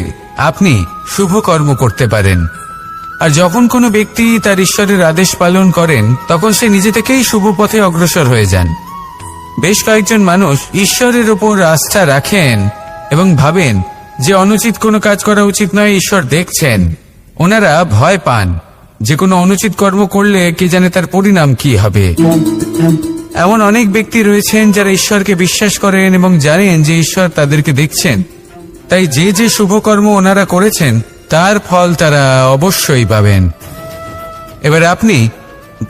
আপনি শুভ কর্ম করতে পারেন। আর যখন কোনো ব্যক্তি তার ঈশ্বরের আদেশ পালন করেন, তখন সে নিজে থেকেই শুভ পথে অগ্রসর হয়ে যান। বেশ কয়েকজন মানুষ ঈশ্বরের উপর আস্থা রাখেন এবং ভাবেন যে অনুচিত কোনো কাজ করা উচিত নয়, ঈশ্বর দেখছেন। ওনারা ভয় পান যে কোনো অনুচিত কর্ম করলে কে জানে তার পরিণাম কি হবে। এমন অনেক ব্যক্তি রয়েছেন যারা ঈশ্বরকে বিশ্বাস করেন এবং জানেন যে ঈশ্বর তাদেরকে দেখছেন। তাই যে যে শুভ কর্ম ওনারা করেছেন, তার ফল তারা অবশ্যই পাবেন। এবার আপনি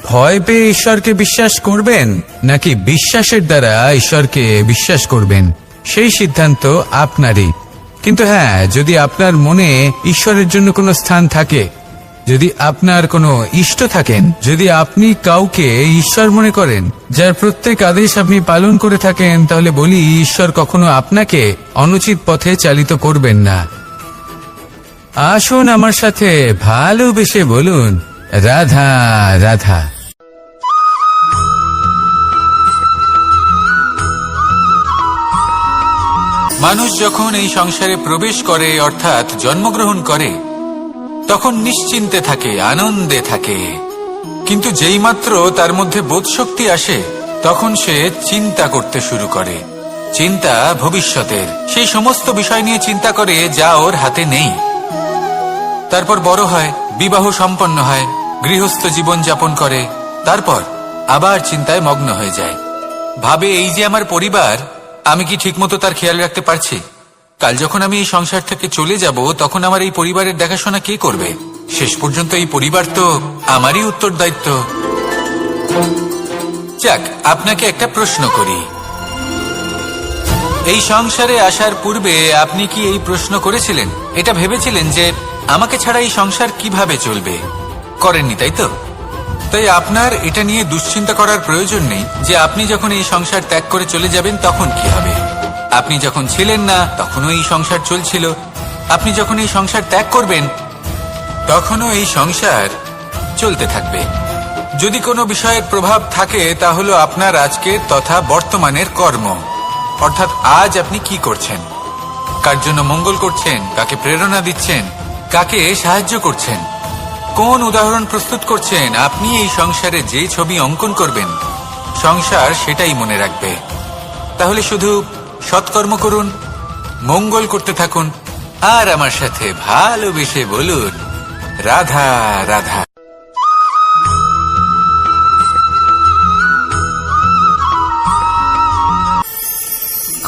ভয় পেয়ে ঈশ্বরকে বিশ্বাস করবেন, নাকি বিশ্বাসের দ্বারা ঈশ্বরকে বিশ্বাস করবেন, সেই সিদ্ধান্ত আপনারই। কিন্তু হ্যাঁ, যদি আপনার মনে ঈশ্বরের জন্য কোনো স্থান থাকে, যদি আপনার কোনো ইষ্ট থাকেন, যদি আপনি কাউকে ঈশ্বর মনে করেন, যার প্রত্যেক আদেশ আপনি পালন করে থাকেন, তাহলে বলি, ঈশ্বর কখনো আপনাকে অনুচিত পথে চালিত করবেন না। আসুন আমার সাথে ভালোবেসে বলুন, রাধা রাধা। মানুষ যখন এই সংসারে প্রবেশ করে, অর্থাৎ জন্মগ্রহণ করে, তখন নিশ্চিন্তে থাকে, আনন্দে থাকে। কিন্তু যেইমাত্র তার মধ্যে বোধশক্তি আসে, তখন সে চিন্তা করতে শুরু করে। চিন্তা ভবিষ্যতের, সেই সমস্ত বিষয় নিয়ে চিন্তা করে যা ওর হাতে নেই। তারপর বড় হয়, বিবাহ সম্পন্ন হয়, গৃহস্থ জীবন যাপন করে, তারপর আবার চিন্তায় মগ্ন হয়ে যায়। ভাবে, এই যে আমার পরিবার, আমি কি ঠিকমতো তার খেয়াল রাখতে পারছি? কাল যখন আমি এই সংসার থেকে চলে যাব, তখন আমার এই পরিবারের দেখাশোনা কে করবে? শেষ পর্যন্ত এই পরিবার তো আমারই উত্তরদায়িত্ব। যাক, আপনাকে একটা প্রশ্ন করি। এই সংসারে আসার পূর্বে আপনি কি এই প্রশ্ন করেছিলেন, এটা ভেবেছিলেন যে আমাকে ছাড়া এই সংসার কিভাবে চলবে? করেননি, তাই তো? তাই আপনার এটা নিয়ে দুশ্চিন্তা করার প্রয়োজন নেই যে আপনি যখন এই সংসার ত্যাগ করে চলে যাবেন তখন কি হবে। আপনি যখন ছিলেন না, তখনও এই সংসার চলছিল। আপনি যখন এই সংসার ত্যাগ করবেন, তখনও এই সংসার চলতে থাকবে। যদি কোনো বিষয়ের প্রভাব থাকে তা হলো আপনার আজকের তথা বর্তমানের কর্ম, অর্থাৎ আজ আপনি কি করছেন, কার জন্য মঙ্গল করছেন, কাকে প্রেরণা দিচ্ছেন, কাকে সাহায্য করছেন, কোন উদাহরণ প্রস্তুত করছেন। আপনি এই সংসারে যে ছবি অঙ্কন করবেন, সংসার সেটাই মনে রাখবে। তাহলে শুধু সৎকর্ম করুন, মঙ্গল করতে থাকুন, আর আমার সাথে ভালোবেসে বলুন রাধা রাধা।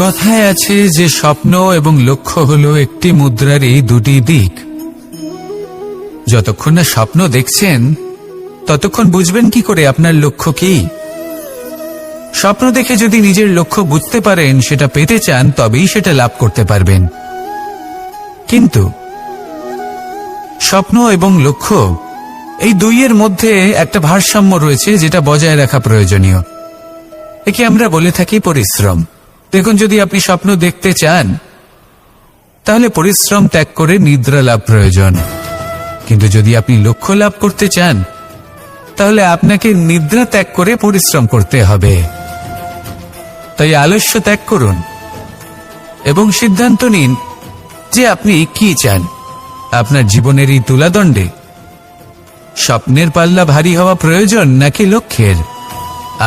কথায় আছে যে স্বপ্ন এবং লক্ষ্য হলো একটি মুদ্রারই দুটি দিক। যতক্ষণ না স্বপ্ন দেখছেন ততক্ষণ বুঝবেন কি করে আপনার লক্ষ্য কি। স্বপ্ন দেখে যদি নিজের লক্ষ্য বুঝতে পারেন, সেটা পেতে চান, তবেই সেটা লাভ করতে পারবেন। কিন্তু স্বপ্ন এবং লক্ষ্য এই দুইয়ের মধ্যে একটা ভারসাম্য রয়েছে, যেটা বজায় রাখা প্রয়োজনীয়। একে আমরা বলে থাকি পরিশ্রম। দেখুন, যদি আপনি স্বপ্ন দেখতে চান তাহলে পরিশ্রম ত্যাগ করে নিদ্রা লাভ প্রয়োজন। কিন্তু যদি আপনি লক্ষ্য লাভ করতে চান তাহলে আপনাকে নিদ্রা ত্যাগ করে পরিশ্রম করতে হবে। তাই আলস্য ত্যাগ করুন এবং সিদ্ধান্ত নিন যে আপনি কি চান। আপনার জীবনের এই তুলাদণ্ডে স্বপ্নের পাল্লা ভারী হওয়া প্রয়োজন নাকি লক্ষ্যের?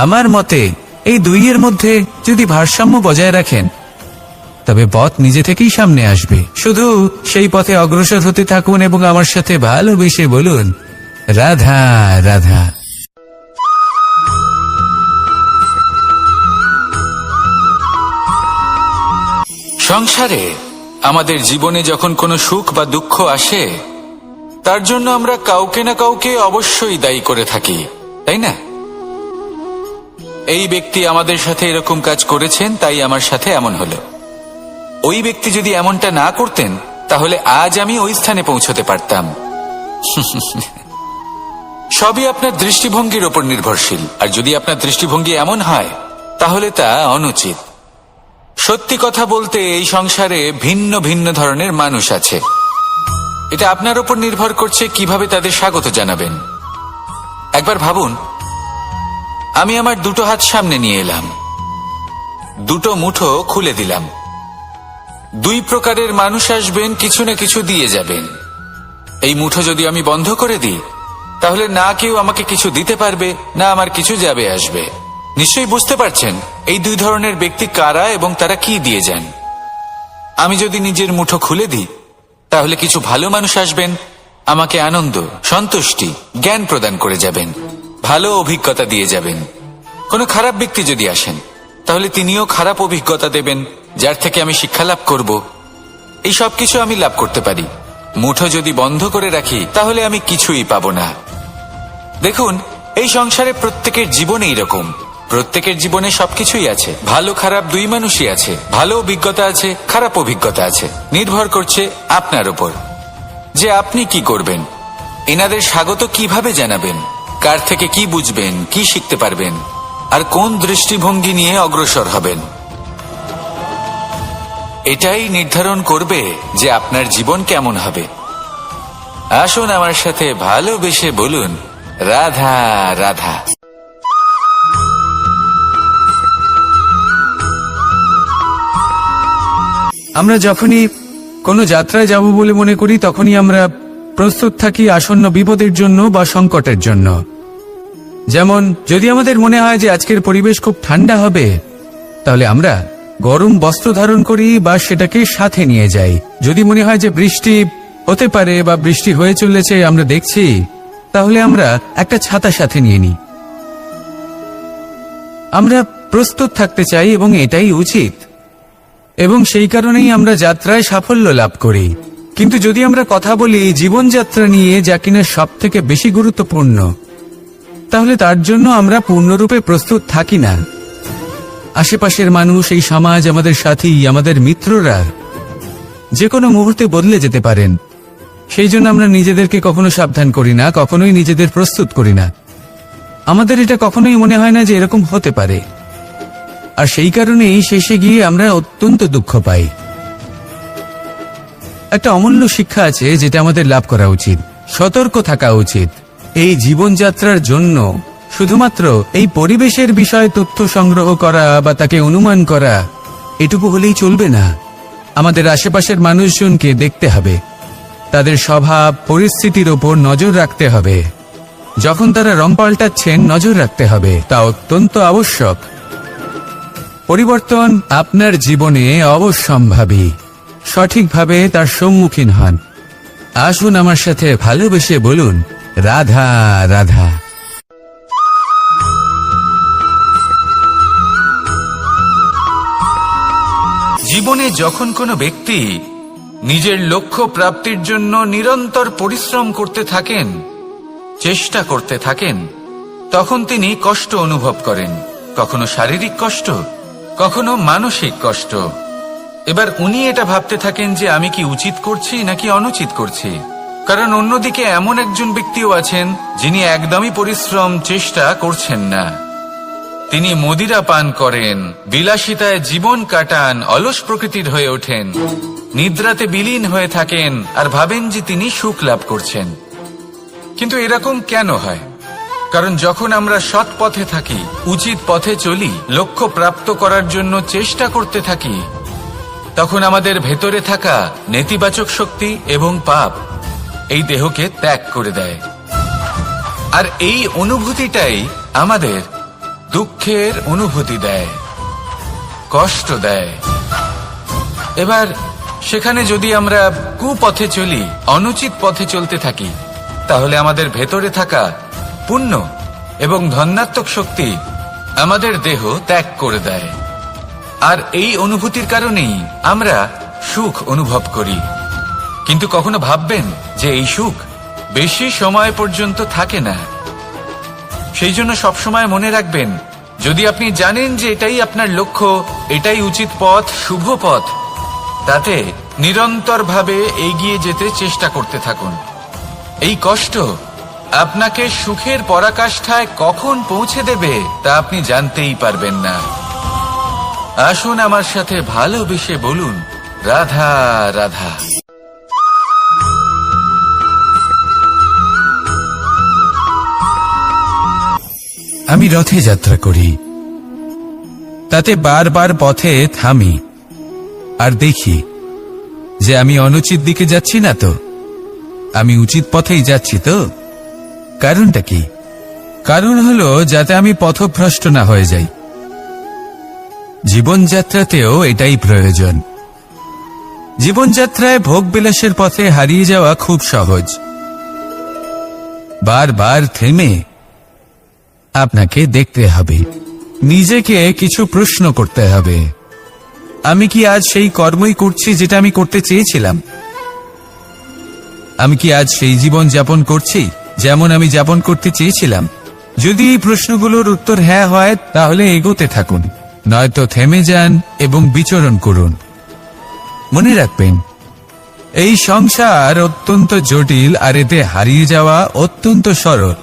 আমার মতে এই দুইয়ের মধ্যে যদি ভারসাম্য বজায় রাখেন তবে পথ নিজে থেকেই সামনে আসবে। শুধু সেই পথে অগ্রসর হতে থাকুন এবং আমার সাথে ভালোবেসে বলুন রাধা রাধা। সংসারে আমাদের জীবনে যখন কোনো সুখ বা দুঃখ আসে, তার জন্য আমরা কাউকে না কাউকে অবশ্যই দায়ী করে থাকি, তাই না? এই ব্যক্তি আমাদের সাথে এরকম কাজ করেছেন, তাই আমার সাথে এমন হলো। ওই ব্যক্তি যদি এমনটা না করতেন তাহলে আজ আমি ওই স্থানে পৌঁছতে পারতাম। সবই আপনার দৃষ্টিভঙ্গির উপর নির্ভরশীল, আর যদি আপনার দৃষ্টিভঙ্গি এমন হয় তাহলে তা অনুচিত। সত্যি কথা বলতে এই সংসারে ভিন্ন ভিন্ন ধরনের মানুষ আছে। এটা আপনার উপর নির্ভর করছে কিভাবে তাদের স্বাগত জানাবেন। একবার ভাবুন, আমি আমার দুটো হাত সামনে নিয়ে এলাম, দুটো মুঠো খুলে দিলাম। দুই প্রকারের মানুষ আসবেন, কিছু না কিছু দিয়ে যাবেন। এই মুঠো যদি আমি বন্ধ করে দিই তাহলে না কেউ আমাকে কিছু দিতে পারবে, না আমার কিছু যাবে আসবে। নিশ্চয়ই বুঝতে পারছেন এই দুই ধরনের ব্যক্তি কারা এবং তারা কি দিয়ে যান। আমি যদি নিজের মুঠো খুলে দিই তাহলে কিছু ভালো মানুষ আসবেন, আমাকে আনন্দ, সন্তুষ্টি, জ্ঞান প্রদান করে যাবেন, ভালো অভিজ্ঞতা দিয়ে যাবেন। কোনো খারাপ ব্যক্তি যদি আসেন তাহলে তিনিও খারাপ অভিজ্ঞতা দেবেন, যার থেকে আমি শিক্ষা লাভ করব। এই সব কিছু আমি লাভ করতে পারি। মুঠো যদি বন্ধ করে রাখি তাহলে আমি কিছুই পাবো না। দেখুন, এই সংসারে প্রত্যেকের জীবনে এইরকম। প্রত্যেকের জীবনে সবকিছুই আছে, ভালো খারাপ দুই মানুষই আছে। ভালো অভিজ্ঞতা আছে, খারাপ অভিজ্ঞতা আছে। নির্ভর করছে আপনার উপর যে আপনি কি করবেন, এনাদের স্বাগত কিভাবে জানাবেন, কার থেকে কি বুঝবেন, কি শিখতে পারবেন, আর কোন দৃষ্টিভঙ্গি নিয়ে অগ্রসর হবেন। এটাই নির্ধারণ করবে যে আপনার জীবন কেমন হবে। আসুন আমার সাথে ভালোবেসে বলুন রাধা রাধা। আমরা যখনই কোনো যাত্রায় যাব বলে মনে করি তখনই আমরা প্রস্তুত থাকি আসন্ন বিপদের জন্য বা সংকটের জন্য। যেমন যদি আমাদের মনে হয় যে আজকের পরিবেশ খুব ঠান্ডা হবে তাহলে আমরা গরম বস্ত্র ধারণ করি বা সেটাকে সাথে নিয়ে যাই। যদি মনে হয় যে বৃষ্টি হতে পারে বা বৃষ্টি হয়ে চলেছে আমরা দেখছি, তাহলে আমরা একটা ছাতা সাথে নিয়ে নিই। আমরা প্রস্তুত থাকতে চাই এবং এটাই উচিত, এবং সেই কারণেই আমরা যাত্রায় সাফল্য লাভ করি। কিন্তু যদি আমরা কথা বলি জীবনযাত্রা নিয়ে, যা কিনা সব থেকে বেশি গুরুত্বপূর্ণ, তাহলে তার জন্য আমরা পূর্ণরূপে প্রস্তুত থাকি না। আশেপাশের মানুষ, এই সমাজ, আমাদের সাথী, আমাদের মিত্ররা যে কোনো মুহূর্তে বদলে যেতে পারেন। সেই জন্য আমরা নিজেদেরকে কখনো সাবধান করি না, কখনোই নিজেদের প্রস্তুত করি না। আমাদের এটা কখনোই মনে হয় না যে এরকম হতে পারে, আর সেই কারণেই শেষে গিয়ে আমরা অত্যন্ত দুঃখ পাই। একটা অমূল্য শিক্ষা আছে যেটা আমাদের লাভ করা উচিত, সতর্ক থাকা উচিত। এই জীবনযাত্রার জন্য শুধুমাত্র এই পরিবেশের বিষয়ে তথ্য সংগ্রহ করা বা তাকে অনুমান করা এটুকু হলেই চলবে না। আমাদের আশেপাশের মানুষজনকে দেখতে হবে, তাদের স্বভাব পরিস্থিতির ওপর নজর রাখতে হবে। যখন তারা রং পাল্টাচ্ছেন নজর রাখতে হবে, তা অত্যন্ত আবশ্যক। পরিবর্তন আপনার জীবনে অবশ্যম্ভাবী। সঠিকভাবে তার সম্মুখীন হন। আসুন আমার সাথে ভালোবেসে বলুন, রাধা রাধা। জীবনে যখন কোনো ব্যক্তি নিজের লক্ষ্য প্রাপ্তির জন্য নিরন্তর পরিশ্রম করতে থাকেন, চেষ্টা করতে থাকেন, তখন তিনি কষ্ট অনুভব করেন। কখনো শারীরিক কষ্ট, কখনো মানসিক কষ্ট। এবার উনি এটা ভাবতে থাকেন যে আমি কি উচিত করছি নাকি অনুচিত করছি। কারণ অন্যদিকে এমন একজন ব্যক্তিও আছেন যিনি একদমই পরিশ্রম চেষ্টা করছেন না। তিনি মদিরা পান করেন, বিলাসিতায় জীবন কাটান, অলস প্রকৃতির হয়ে ওঠেন, নিদ্রাতে বিলীন হয়ে থাকেন আর ভাবেন যে তিনি সুখ লাভ করছেন। কিন্তু এরকম কেন হয়? কারণ যখন আমরা সৎ পথে থাকি, উচিত পথে চলি, লক্ষ্য প্রাপ্ত করার জন্য চেষ্টা করতে থাকি, তখন আমাদের ভেতরে থাকা নেতিবাচক শক্তি এবং পাপ এই দেহকে ত্যাগ করে দেয়। আর এই অনুভূতিটাই আমাদের দুঃখের অনুভূতি দেয়, কষ্ট দেয়। এবার সেখানে যদি আমরা কুপথে চলি, অনুচিত পথে চলতে থাকি, তাহলে আমাদের ভেতরে থাকা পুণ্য এবং ধনাত্মক শক্তি আমাদের দেহ ত্যাগ করে দেয়। আর এই অনুভূতির কারণেই আমরা সুখ অনুভব করি। কিন্তু কখনো ভাববেন যে এই সুখ বেশি সময় পর্যন্ত থাকে না। সেই জন্য সবসময় মনে রাখবেন, যদি আপনি জানেন যে এটাই আপনার লক্ষ্য, এটাই উচিত পথ, শুভ পথ, তাতে নিরন্তরভাবে এগিয়ে যেতে চেষ্টা করতে থাকুন। এই কষ্ট আপনাকে সুখের পরাকাষ্ঠায় কখন পৌঁছে দেবে তা আপনি জানতেই পারবেন না। আসুন আমার সাথে ভালোবেসে বলুন, রাধা রাধা। আমি রথে যাত্রা করি, তাতে বারবার পথে থামি আর দেখি যে আমি অনুচিত দিকে যাচ্ছি না তো, আমি উচিত পথেই যাচ্ছি তো। কারণটা কি? কারণ হলো যাতে আমি পথভ্রষ্ট না হয়ে যাই। জীবনযাত্রাতেও এটাই প্রয়োজন। জীবনযাত্রায় ভোগবিলাসের পথে হারিয়ে যাওয়া খুব সহজ। বারবার থেমে আপনাকে দেখতে হবে, নিজেকে কিছু প্রশ্ন করতে হবে। আমি কি আজ সেই কর্মই করছি যেটা আমি করতে চেয়েছিলাম? আমি কি আজ সেই জীবন যাপন করছি যেমন আমি যাপন করতে চেয়েছিলাম? যদি এই প্রশ্নগুলোর উত্তর হ্যাঁ হয়, তাহলে এগোতে থাকুন, নয়তো থেমে যান এবং বিচরণ করুন। মনে রাখবেন, এই সংসার অত্যন্ত জটিল আর এতে হারিয়ে যাওয়া অত্যন্ত সরল।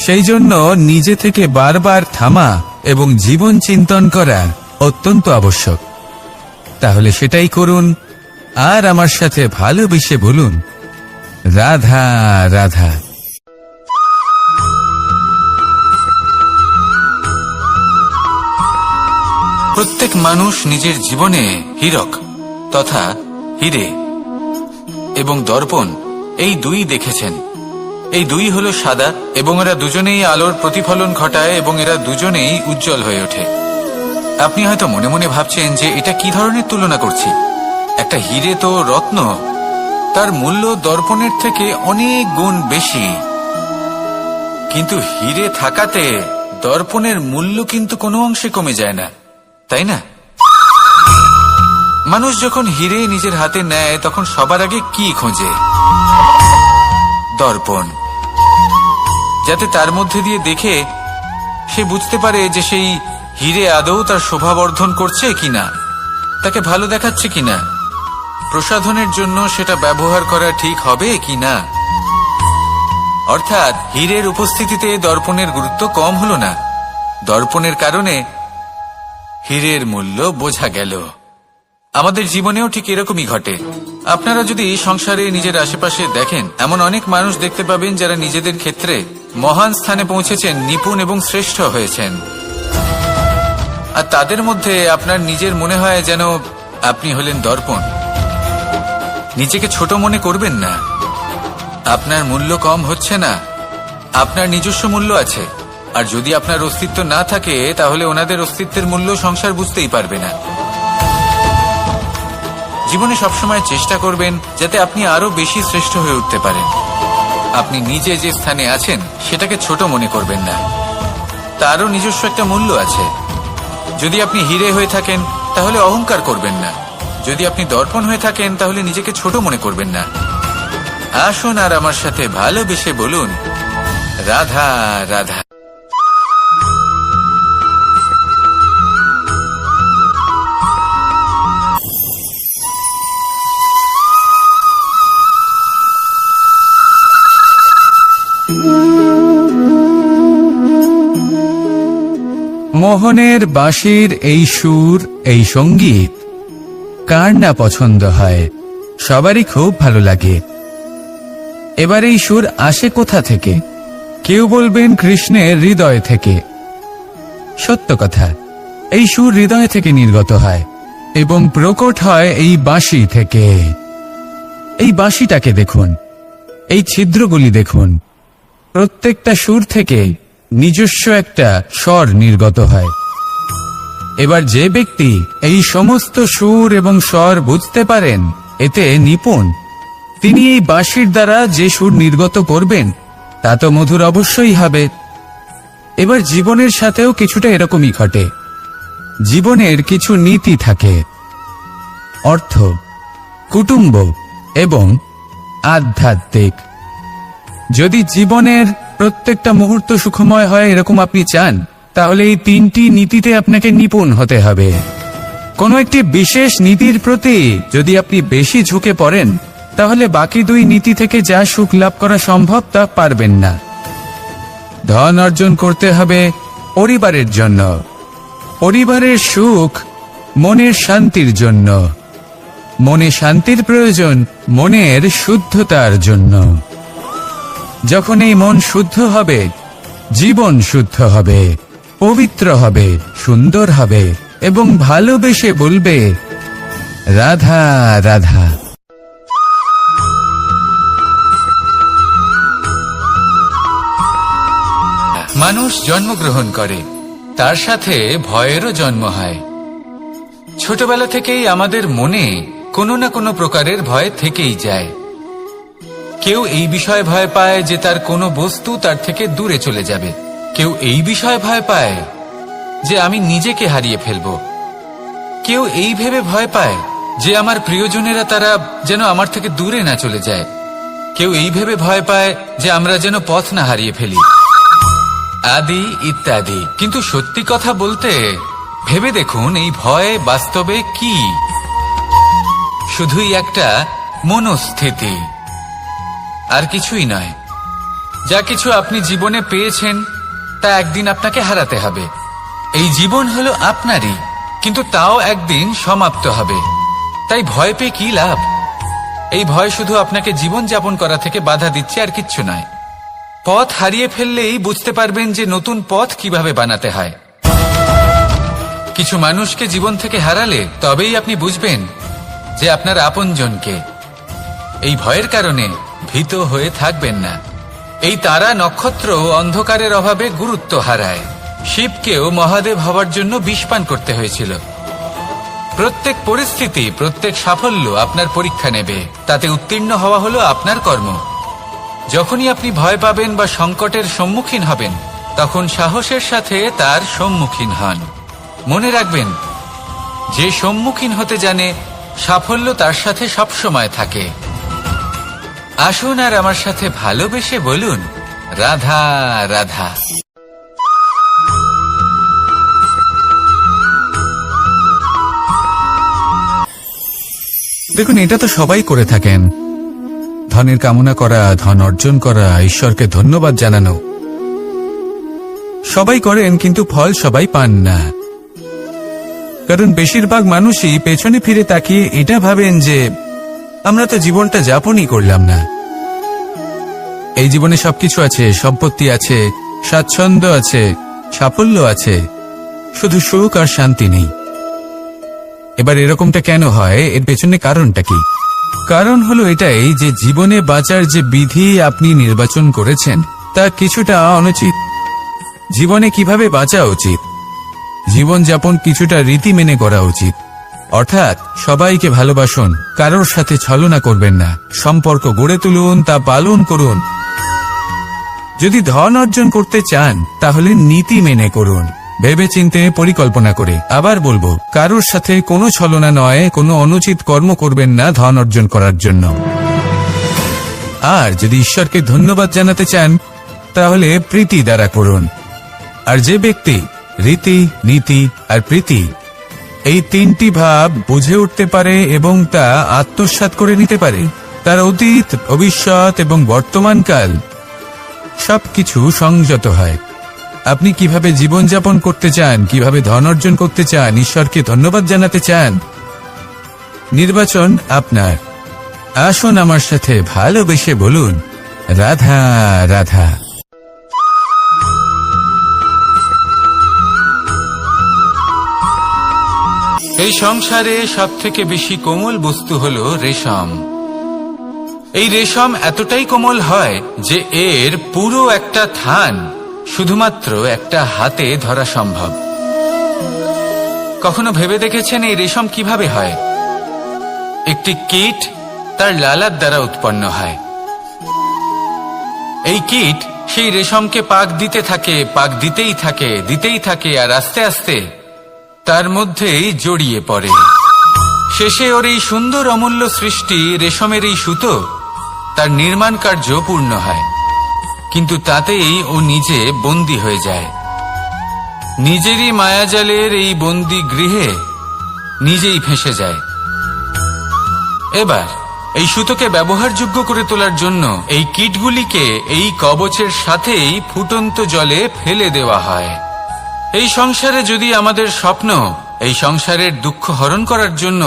সেই জন্য নিজে থেকে বারবার থামা এবং জীবন চিন্তন করা অত্যন্ত আবশ্যক। তাহলে সেটাই করুন আর আমার সাথে ভালোবেসে বলুন, রাধা রাধা। প্রত্যেক মানুষ নিজের জীবনে হীরক তথা হীরে এবং দর্পণ এই দুই দেখেছেন। এই দুই হলো সাদা এবং এরা দুজনেই আলোর প্রতিফলন ঘটায় এবং এরা দুজনেই উজ্জ্বল হয়ে ওঠে। আপনি হয়তো মনে মনে ভাবছেন যে এটা কি ধরনের তুলনা করছি। একটা হীরে তো রত্ন, তার মূল্য দর্পণের থেকে অনেক গুণ বেশি। কিন্তু হীরে থাকাতে দর্পণের মূল্য কিন্তু কোনো অংশে কমে যায় না, তাই না? মানুষ যখন হীরে নিজের হাতে নেয় তখন সবার আগে কি খোঁজে? দর্পণ, যাতে তার মধ্যে দিয়ে দেখে সে বুঝতে পারে যে সেই হীরে আদৌ তার শোভাবর্ধন করছে কিনা, তাকে ভালো দেখাচ্ছে কিনা, প্রসাধনের জন্য সেটা ব্যবহার করা ঠিক হবে কিনা। অর্থাৎ হীরের উপস্থিতিতে দর্পণের গুরুত্ব কম হলো না, দর্পণের কারণে হীরের মূল্য বোঝা গেল। আমাদের জীবনেও ঠিক এরকমই ঘটে। আপনারা যদি সংসারে নিজের আশেপাশে দেখেন, এমন অনেক মানুষ দেখতে পাবেন যারা নিজেদের ক্ষেত্রে মহান স্থানে পৌঁছেছেন, নিপুণ এবং শ্রেষ্ঠ হয়েছেন। আর তাদের মধ্যে আপনার নিজের মনে হয় যেন আপনি হলেন দর্পণ। নিজেকে ছোট মনে করবেন না। আপনার মূল্য কম হচ্ছে না, আপনার নিজস্ব মূল্য আছে। আর যদি আপনার অস্তিত্ব না থাকে, তাহলে ওনাদের অস্তিত্বের মূল্য সংসার বুঝতেই পারবে না। জীবনে সবসময় চেষ্টা করবেন যাতে আপনি আরো বেশি শ্রেষ্ঠ হয়ে উঠতে পারেন। আপনি নিজে যে স্থানে আছেন সেটাকে ছোট মনে করবেন না, তারও নিজস্ব একটা মূল্য আছে। যদি আপনি হিরে হয়ে থাকেন তাহলে অহংকার করবেন না, যদি আপনি দর্পণ হয়ে থাকেন তাহলে নিজেকে ছোট মনে করবেন না। আসুন আর আমার সাথে ভালোবেসে বলুন, রাধা রাধা। মোহনের বাঁশির এই সুর, এই সঙ্গীত কার না পছন্দ হয়, সবারই খুব ভালো লাগে। এবার এই সুর আসে কোথা থেকে? কেউ বলবেন কৃষ্ণের হৃদয় থেকে। সত্য কথা, এই সুর হৃদয় থেকে নির্গত হয় এবং প্রকট হয় এই বাঁশি থেকে। এই বাঁশিটাকে দেখুন, এই ছিদ্রগুলি দেখুন, প্রত্যেকটা সুর থেকে নিজস্ব একটা স্বর নির্গত হয়। এবার যে ব্যক্তি এই সমস্ত সুর এবং স্বর বুঝতে পারেন, এতে নিপুণ, তিনি এই বাঁশির দ্বারা যে সুর নির্গত করবেন তা তো মধুর অবশ্যই হবে। এবার জীবনের সাথেও কিছুটা এরকমই ঘটে। জীবনের কিছু নীতি থাকে, অর্থ, কুটুম্ব এবং আধ্যাত্মিক। যদি জীবনের প্রত্যেকটা মুহূর্ত সুখময় হয় এরকম আপনি চান, তাহলে এই তিনটি নীতিতে আপনাকে নিপুণ হতে হবে। কোনো একটি বিশেষ নীতির প্রতি যদি আপনি বেশি ঝুঁকে পড়েন, তাহলে বাকি দুই নীতি থেকে যা সুখ লাভ করা সম্ভব তা পারবেন না। ধন অর্জন করতে হবে পরিবারের জন্য, পরিবারের সুখ মনের শান্তির জন্য, মনে শান্তির প্রয়োজন মনের শুদ্ধতার জন্য। যখন এই মন শুদ্ধ হবে, জীবন শুদ্ধ হবে, পবিত্র হবে, সুন্দর হবে এবং ভালোবেসে বলবে, রাধা রাধা। মানুষ জন্মগ্রহণ করে, তার সাথে ভয়েরও জন্ম হয়। ছোটবেলা থেকেই আমাদের মনে কোনো না কোনো প্রকারের ভয় থেকেই যায়। কেউ এই বিষয়ে ভয় পায় যে তার কোনো বস্তু তার থেকে দূরে চলে যাবে। কেউ এই বিষয়ে ভয় পায় যে আমি নিজেকে হারিয়ে ফেলব। কেউ এই ভেবে ভয় পায় যে আমার প্রিয়জনেরা তারা যেন আমার থেকে দূরে না চলে যায়। কেউ এই ভেবে ভয় পায় যে আমরা যেন পথ না হারিয়ে ফেলি, আদি ইত্যাদি। কিন্তু সত্যি কথা বলতে, ভেবে দেখুন এই ভয় বাস্তবে কি? শুধুই একটা মনস্থিতি, আর কিছুই নয়। যা কিছু আপনি জীবনে পেয়েছেন তা একদিন আপনাকে হারাতে হবে। এই জীবন হলো আপনারই, কিন্তু তাও একদিন সমাপ্ত হবে। তাই ভয় পেয়ে কি লাভ? এই ভয় শুধু আপনাকে জীবন যাপন করা থেকে বাধা দিচ্ছে, আর কিচ্ছু নয়। পথ হারিয়ে ফেললেই বুঝতে পারবেন যে নতুন পথ কিভাবে বানাতে হয়। কিছু মানুষকে জীবন থেকে হারালে তবেই আপনি বুঝবেন যে আপনার আপনজনকে। এই ভয়ের কারণে ভীত হয়ে থাকবেন না। এই তারা নক্ষত্র অন্ধকারের অভাবে গুরুত্ব হারায়। শিবকেও মহাদেব হওয়ার জন্য বিষপান করতে হয়েছিল। প্রত্যেক পরিস্থিতি, প্রত্যেক সাফল্য আপনার পরীক্ষা নেবে, তাতে উত্তীর্ণ হওয়া হলো আপনার কর্ম। যখনই আপনি ভয় পাবেন বা সংকটের সম্মুখীন হবেন, তখন সাহসের সাথে তার সম্মুখীন হন। মনে রাখবেন, যে সম্মুখীন হতে জানে, সাফল্য তার সাথে সবসময় থাকে। আসুন আর আমার সাথে ভালোবেসে বলুন, রাধা রাধা। দেখুন, এটা তো সবাই করে থাকেন। ধনের কামনা করা, ধন অর্জন করা, ঈশ্বরকে ধন্যবাদ জানানো, সবাই করেন, কিন্তু ফল সবাই পান না। কারণ বেশিরভাগ মানুষই পেছনে ফিরে তাকিয়ে এটা ভাবেন যে আমরা তো জীবনটা যাপনই করলাম না। এই জীবনে সবকিছু আছে, সম্পত্তি আছে, স্বাচ্ছন্দ্য আছে, সাফল্য আছে, শুধু সুখ আর শান্তি নেই। এবার এরকমটা কেন হয়? এর পেছনে কারণটা কি? কারণ হলো এটাই যে জীবনে বাঁচার যে বিধি আপনি নির্বাচন করেছেন তা কিছুটা অনুচিত। জীবনে কিভাবে বাঁচা উচিত, জীবনযাপন কিছুটা রীতি মেনে করা উচিত। অর্থাৎ সবাইকে ভালোবাসুন, কারোর সাথে ছলনা করবেন না, সম্পর্ক গড়ে তুলুন, তা পালন করুন। যদি ধন অর্জন করতে চান তাহলে নীতি মেনে করুন, ভেবেচিন্তে পরিকল্পনা করে। আবার বলবো, কারোর সাথে কোনো ছলনা নয়, কোনো অনুচিত কর্ম করবেন না ধন অর্জন করার জন্য। আর যদি ঈশ্বরকে ধন্যবাদ জানাতে চান তাহলে প্রীতি দ্বারা করুন। আর যে ব্যক্তি রীতি, নীতি আর প্রীতি এই তিনটি ভাব বুঝে উঠতে পারে এবং তা আত্মসাৎ করে নিতে পারে, তার অতীত, ভবিষ্যৎ এবং বর্তমানকাল সবকিছু সংযত হয়। আপনি কিভাবে জীবনযাপন করতে চান, কিভাবে ধন অর্জন করতে চান, ঈশ্বরকে ধন্যবাদ জানাতে চান, নির্বাচন আপনার। আসুন আমার সাথে ভালোবেসে বলুন, রাধা রাধা। এই সংসারে সবথেকে বেশি কোমল বস্তু হলো রেশম। এই রেশম এতটাই কোমল হয় যে এর পুরো একটা থান শুধুমাত্র একটা হাতে ধরা সম্ভব। কখনো ভেবে দেখেছেন এই রেশম কিভাবে হয়? একটি কীট তার লালার দ্বারা উৎপন্ন হয়। এই কীট সেই রেশমকে পাক দিতে থাকে, পাক দিতেই থাকে, দিতেই থাকে, আর আস্তে আস্তে তার মধ্যেই জড়িয়ে পড়ে। শেষে ওর এই সুন্দর অমূল্য সৃষ্টি রেশমের এই সুতো তার নির্মাণ কার্য পূর্ণ হয়, কিন্তু তাতেই ও নিজে বন্দী হয়ে যায়। নিজেরই মায়াজালের এই বন্দী গৃহে নিজেই ফেঁসে যায়। এবার এই সুতোকে ব্যবহারযোগ্য করে তোলার জন্য এই কীটগুলিকে এই কবচের সাথেই ফুটন্ত জলে ফেলে দেওয়া হয়। এই সংসারে যদি আমাদের স্বপ্ন এই সংসারের দুঃখ হরণ করার জন্য,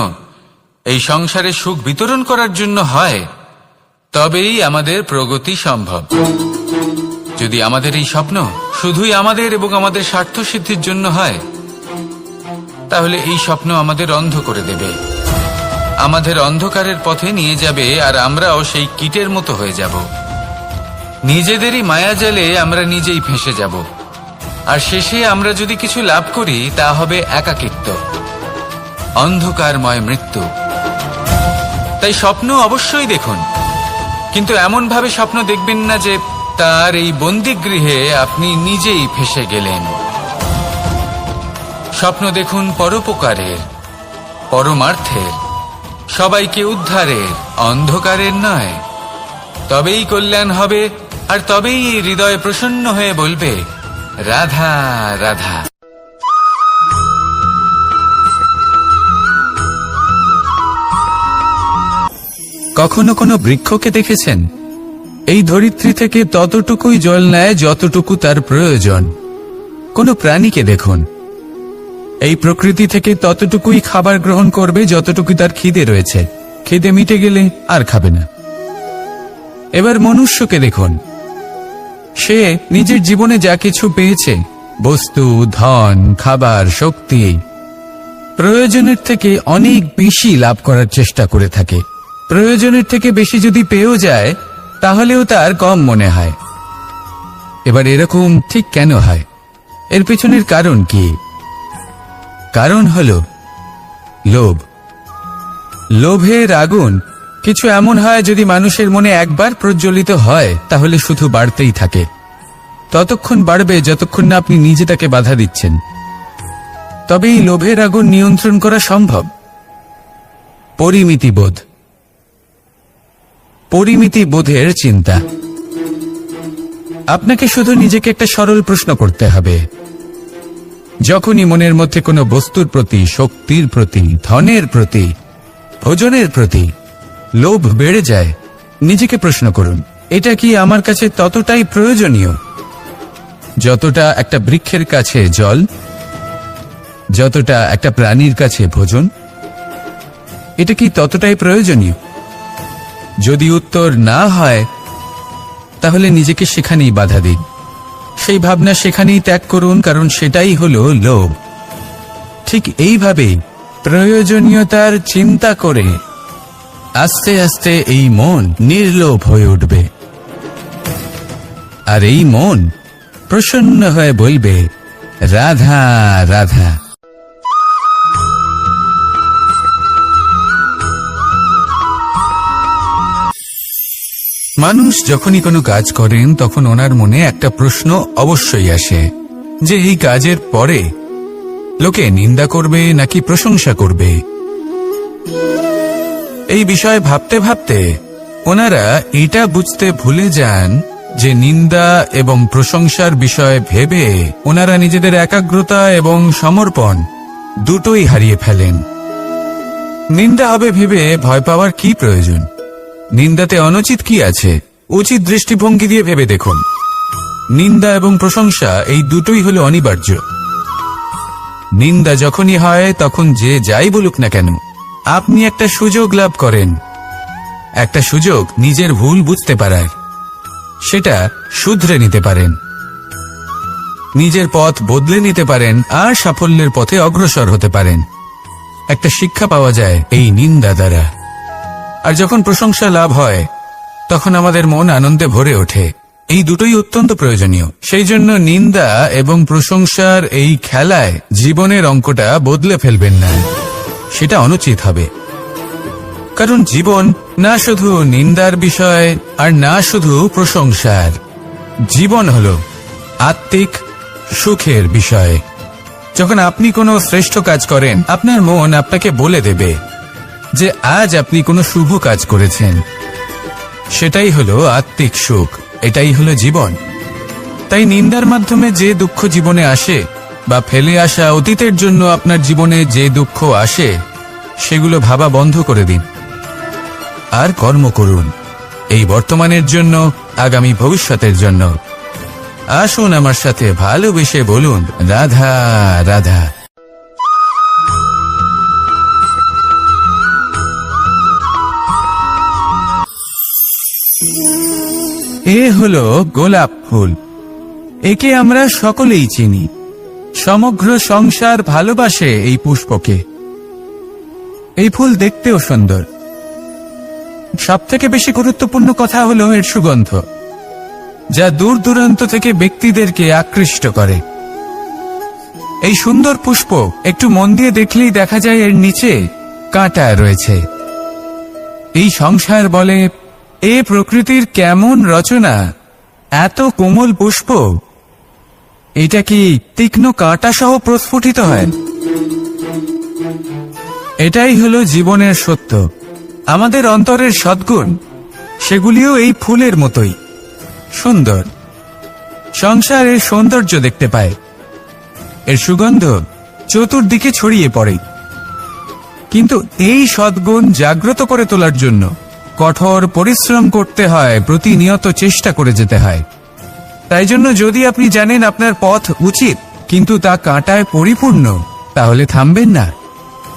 এই সংসারে সুখ বিতরণ করার জন্য হয়, তবেই আমাদের প্রগতি সম্ভব। যদি আমাদের এই স্বপ্ন শুধুই আমাদের এবং আমাদের স্বার্থ সিদ্ধির জন্য হয়, তাহলে এই স্বপ্ন আমাদের অন্ধ করে দেবে, আমাদের অন্ধকারের পথে নিয়ে যাবে, আর আমরাও সেই কীটের মতো হয়ে যাব। নিজেদেরই মায়াজালে আমরা নিজেই ফেঁসে যাব, আর শেষে আমরা যদি কিছু লাভ করি তা হবে একাকিত্ব, অন্ধকারময় মৃত্যু। তাই স্বপ্ন অবশ্যই দেখুন, কিন্তু এমন ভাবে স্বপ্ন দেখবেন না যে তার এই বন্দিগৃহে আপনি নিজেই ফেঁসে গেলেন। স্বপ্ন দেখুন পরোপকারের, পরমার্থের, সবাইকে উদ্ধারের, অন্ধকারের নয়। তবেই কল্যাণ হবে, আর তবেই এই হৃদয় প্রসন্ন হয়ে বলবে, রাধা রাধা। কখনো কোনো বৃক্ষকে দেখেছেন? এই ধরিত্রী থেকে ততটুকুই জল নেয় যতটুকু তার প্রয়োজন। কোনো প্রাণীকে দেখুন, এই প্রকৃতি থেকে ততটুকুই খাবার গ্রহণ করবে যতটুকু তার খিদে রয়েছে। খিদে মিটে গেলে আর খাবে না। এবার মনুষ্যকে দেখুন, সে নিজের জীবনে যা কিছু পেয়েছে, বস্তু, ধন, খাবার, শক্তি, প্রয়োজনের থেকে অনেক বেশি লাভ করার চেষ্টা করে থাকে। প্রয়োজনের থেকে বেশি যদি পেয়েও যায় তাহলেও তার কম মনে হয়। এবার এরকম ঠিক কেন হয়? এর পিছনের কারণ কি? কারণ হলো লোভ। লোভের আগুন কিছু এমন হয়, যদি মানুষের মনে একবার প্রজ্বলিত হয় তাহলে শুধু বাড়তেই থাকে। ততক্ষণ বাড়বে যতক্ষণ না আপনি নিজে তাকে বাধা দিচ্ছেন। তবে এই লোভের আগুন নিয়ন্ত্রণ করা সম্ভব। পরিমিতিবোধ, পরিমিতিবোধের চিন্তা। আপনাকে শুধু নিজেকে একটা সরল প্রশ্ন করতে হবে। যখনই মনের মধ্যে কোনো বস্তুর প্রতি, শক্তির প্রতি, ধনের প্রতি, ভোজনের প্রতি লোভ বেড়ে যায়, নিজেকে প্রশ্ন করুন, এটা কি আমার কাছে ততটাই প্রয়োজনীয় যতটা একটা বৃক্ষের কাছে জল? যতটা একটা প্রাণীর কাছে ভোজন? এটা কি ততটাই প্রয়োজনীয়? যদি উত্তর না হয়, তাহলে নিজেকে সেখানেই বাধা দিন। সেই ভাবনা সেখানেই ত্যাগ করুন, কারণ সেটাই হলো লোভ। ঠিক এইভাবেই প্রয়োজনীয়তার চিন্তা করে আস্তে আস্তে এই মন নির্লোভ হয়ে উঠবে, আর এই মন প্রসন্ন হয়ে বলবে, রাধা রাধা। মানুষ যখনই কোনো কাজ করেন তখন ওনার মনে একটা প্রশ্ন অবশ্যই আসে যে এই কাজের পরে লোকে নিন্দা করবে নাকি প্রশংসা করবে। এই বিষয়ে ভাবতে ভাবতে ওনারা এটা বুঝতে ভুলে যান যে নিন্দা এবং প্রশংসার বিষয়ে ভেবে ওনারা নিজেদের একাগ্রতা এবং সমর্পণ দুটোই হারিয়ে ফেলেন। নিন্দা হবে ভেবে ভয় পাওয়ার কি প্রয়োজন? নিন্দাতে অনুচিত কি আছে? উচিত দৃষ্টিভঙ্গি দিয়ে ভেবে দেখুন। নিন্দা এবং প্রশংসা এই দুটোই হলো অনিবার্য। নিন্দা যখনই হয় তখন যে যাই বলুক না কেন, আপনি একটা সুযোগ লাভ করেন, একটা সুযোগ নিজের ভুল বুঝতে পারার। সেটা শুধরে নিতে পারেন, নিজের পথ বদলে নিতে পারেন আর সাফল্যের পথে অগ্রসর হতে পারেন। একটা শিক্ষা পাওয়া যায় এই নিন্দা দ্বারা। আর যখন প্রশংসা লাভ হয় তখন আমাদের মন আনন্দে ভরে ওঠে। এই দুটোই অত্যন্ত প্রয়োজনীয়। সেই জন্য নিন্দা এবং প্রশংসার এই খেলায় জীবনের অঙ্কটা বদলে ফেলবেন না, সেটা অনুচিত হবে। কারণ জীবন না শুধু নিন্দার বিষয় আর না শুধু প্রশংসার, জীবন হলো আত্মিক সুখের বিষয়। যখন আপনি কোনো শ্রেষ্ঠ কাজ করেন, আপনার মন আপনাকে বলে দেবে যে আজ আপনি কোনো শুভ কাজ করেছেন। সেটাই হলো আত্মিক সুখ, এটাই হলো জীবন। তাই নিন্দার মাধ্যমে যে দুঃখ জীবনে আসে বা ফেলে আসা অতীতের জন্য আপনার জীবনে যে দুঃখ আসে, সেগুলো ভাবা বন্ধ করে দিন আর কর্ম করুন এই বর্তমানের জন্য, আগামী ভবিষ্যতের জন্য। আসুন আমার সাথে ভালোবেসে বলুন, রাধা রাধা। এ হলো গোলাপ ফুল। একে আমরা সকলেই চিনি। সমগ্র সংসার ভালোবাসে এই পুষ্পকে। এই ফুল দেখতেও সুন্দর। সবথেকে বেশি গুরুত্বপূর্ণ কথা হলো এর সুগন্ধ, যা দূর দূরান্ত থেকে ব্যক্তিদেরকে আকৃষ্ট করে। এই সুন্দর পুষ্প একটু মন দিয়ে দেখলেই দেখা যায় এর নিচে কাঁটা রয়েছে। এই সংসার বলে, এ প্রকৃতির কেমন রচনা, এত কোমল পুষ্প, এটা কি তীক্ষ্ণ কাঁটা সহ প্রস্ফুটিত হয়? এটাই হলো জীবনের সত্য। আমাদের অন্তরের সদ্গুণ, সেগুলিও এই ফুলের মতোই সুন্দর। সংসারের সৌন্দর্য দেখতে পায়, এর সুগন্ধ চতুর্দিকে ছড়িয়ে পড়ে। কিন্তু এই সদ্গুণ জাগ্রত করে তোলার জন্য কঠোর পরিশ্রম করতে হয়, প্রতিনিয়ত চেষ্টা করে যেতে হয়। তাই জন্য যদি আপনি জানেন আপনার পথ উচিত কিন্তু তা কাঁটায় পরিপূর্ণ, তাহলে থামবেন না,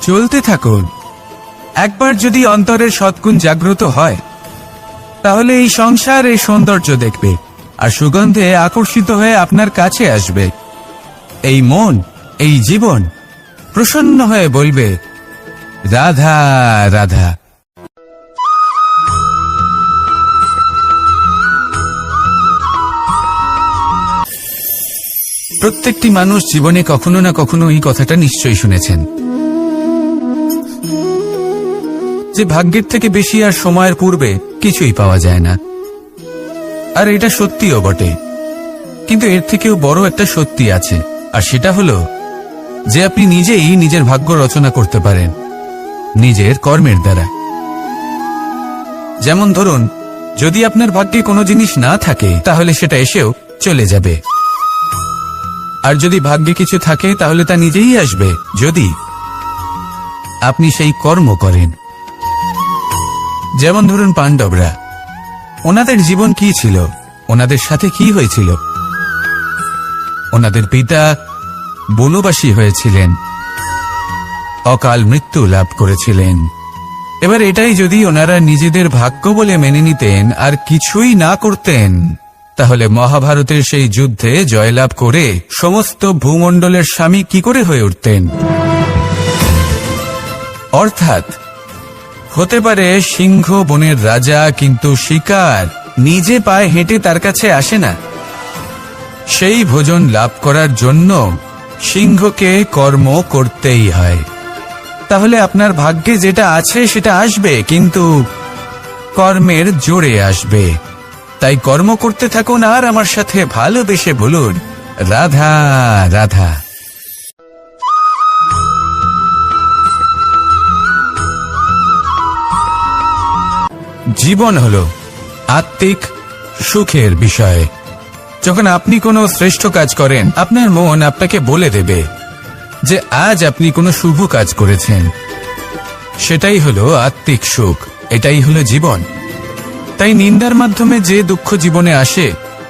চলতে থাকুন। একবার যদি অন্তরের সদ্গুণ জাগ্রত হয়, তাহলে এই সংসার এই সৌন্দর্য দেখবে আর সুগন্ধে আকর্ষিত হয়ে আপনার কাছে আসবে। এই মন, এই জীবন প্রসন্ন হয়ে বলবে, রাধা রাধা। প্রত্যেকটি মানুষ জীবনে কখনো না কখনো এই কথাটা নিশ্চয়ই শুনেছেন যে ভাগ্যের থেকে বেশি আর সময়ের পূর্বে কিছুই পাওয়া যায় না। আর এটা সত্যিও বটে, কিন্তু এর থেকেও বড় একটা সত্যি আছে, আর সেটা হলো যে আপনি নিজেই নিজের ভাগ্য রচনা করতে পারেন নিজের কর্মের দ্বারা। যেমন ধরুন, যদি আপনার ভাগ্যে কোনো জিনিস না থাকে তাহলে সেটা এসেও চলে যাবে, আর যদি ভাগ্যে কিছু থাকে তাহলে তা নিজেই আসবে, যদি আপনি সেই কর্ম করেন। যেমন ধরুন পাণ্ডবরা, ওনাদের জীবন কি ছিল, ওনাদের সাথে কি হয়েছিল? ওনাদের পিতা বনবাসী হয়েছিলেন, অকাল মৃত্যু লাভ করেছিলেন। এবার এটাই যদি ওনারা নিজেদের ভাগ্য বলে মেনে নিতেন আর কিছুই না করতেন, তাহলে মহাভারতের সেই যুদ্ধে জয়লাভ করে সমস্ত ভূমণ্ডলের স্বামী কি করে হয়ে উঠতেন? অর্থাৎ হতে পারে সিংহ বনের রাজা, কিন্তু শিকার নিজে পায়ে হেঁটে তার কাছে আসে না। সেই ভোজন লাভ করার জন্য সিংহকে কর্ম করতেই হয়। তাহলে আপনার ভাগ্যে যেটা আছে সেটা আসবে, কিন্তু কর্মের জোরে আসবে। তাই কর্ম করতে থাকুন আর আমার সাথে ভালোবেসে বলুন, রাধা রাধা। জীবন হলো আত্মিক সুখের বিষয়। যখন আপনি কোনো শ্রেষ্ঠ কাজ করেন, আপনার মন আপনাকে বলে দেবে যে আজ আপনি কোনো শুভ কাজ করেছেন। সেটাই হলো আত্মিক সুখ, এটাই হলো জীবন। তাই নিন্দার মাধ্যমে যে দুঃখ জীবনে আসে,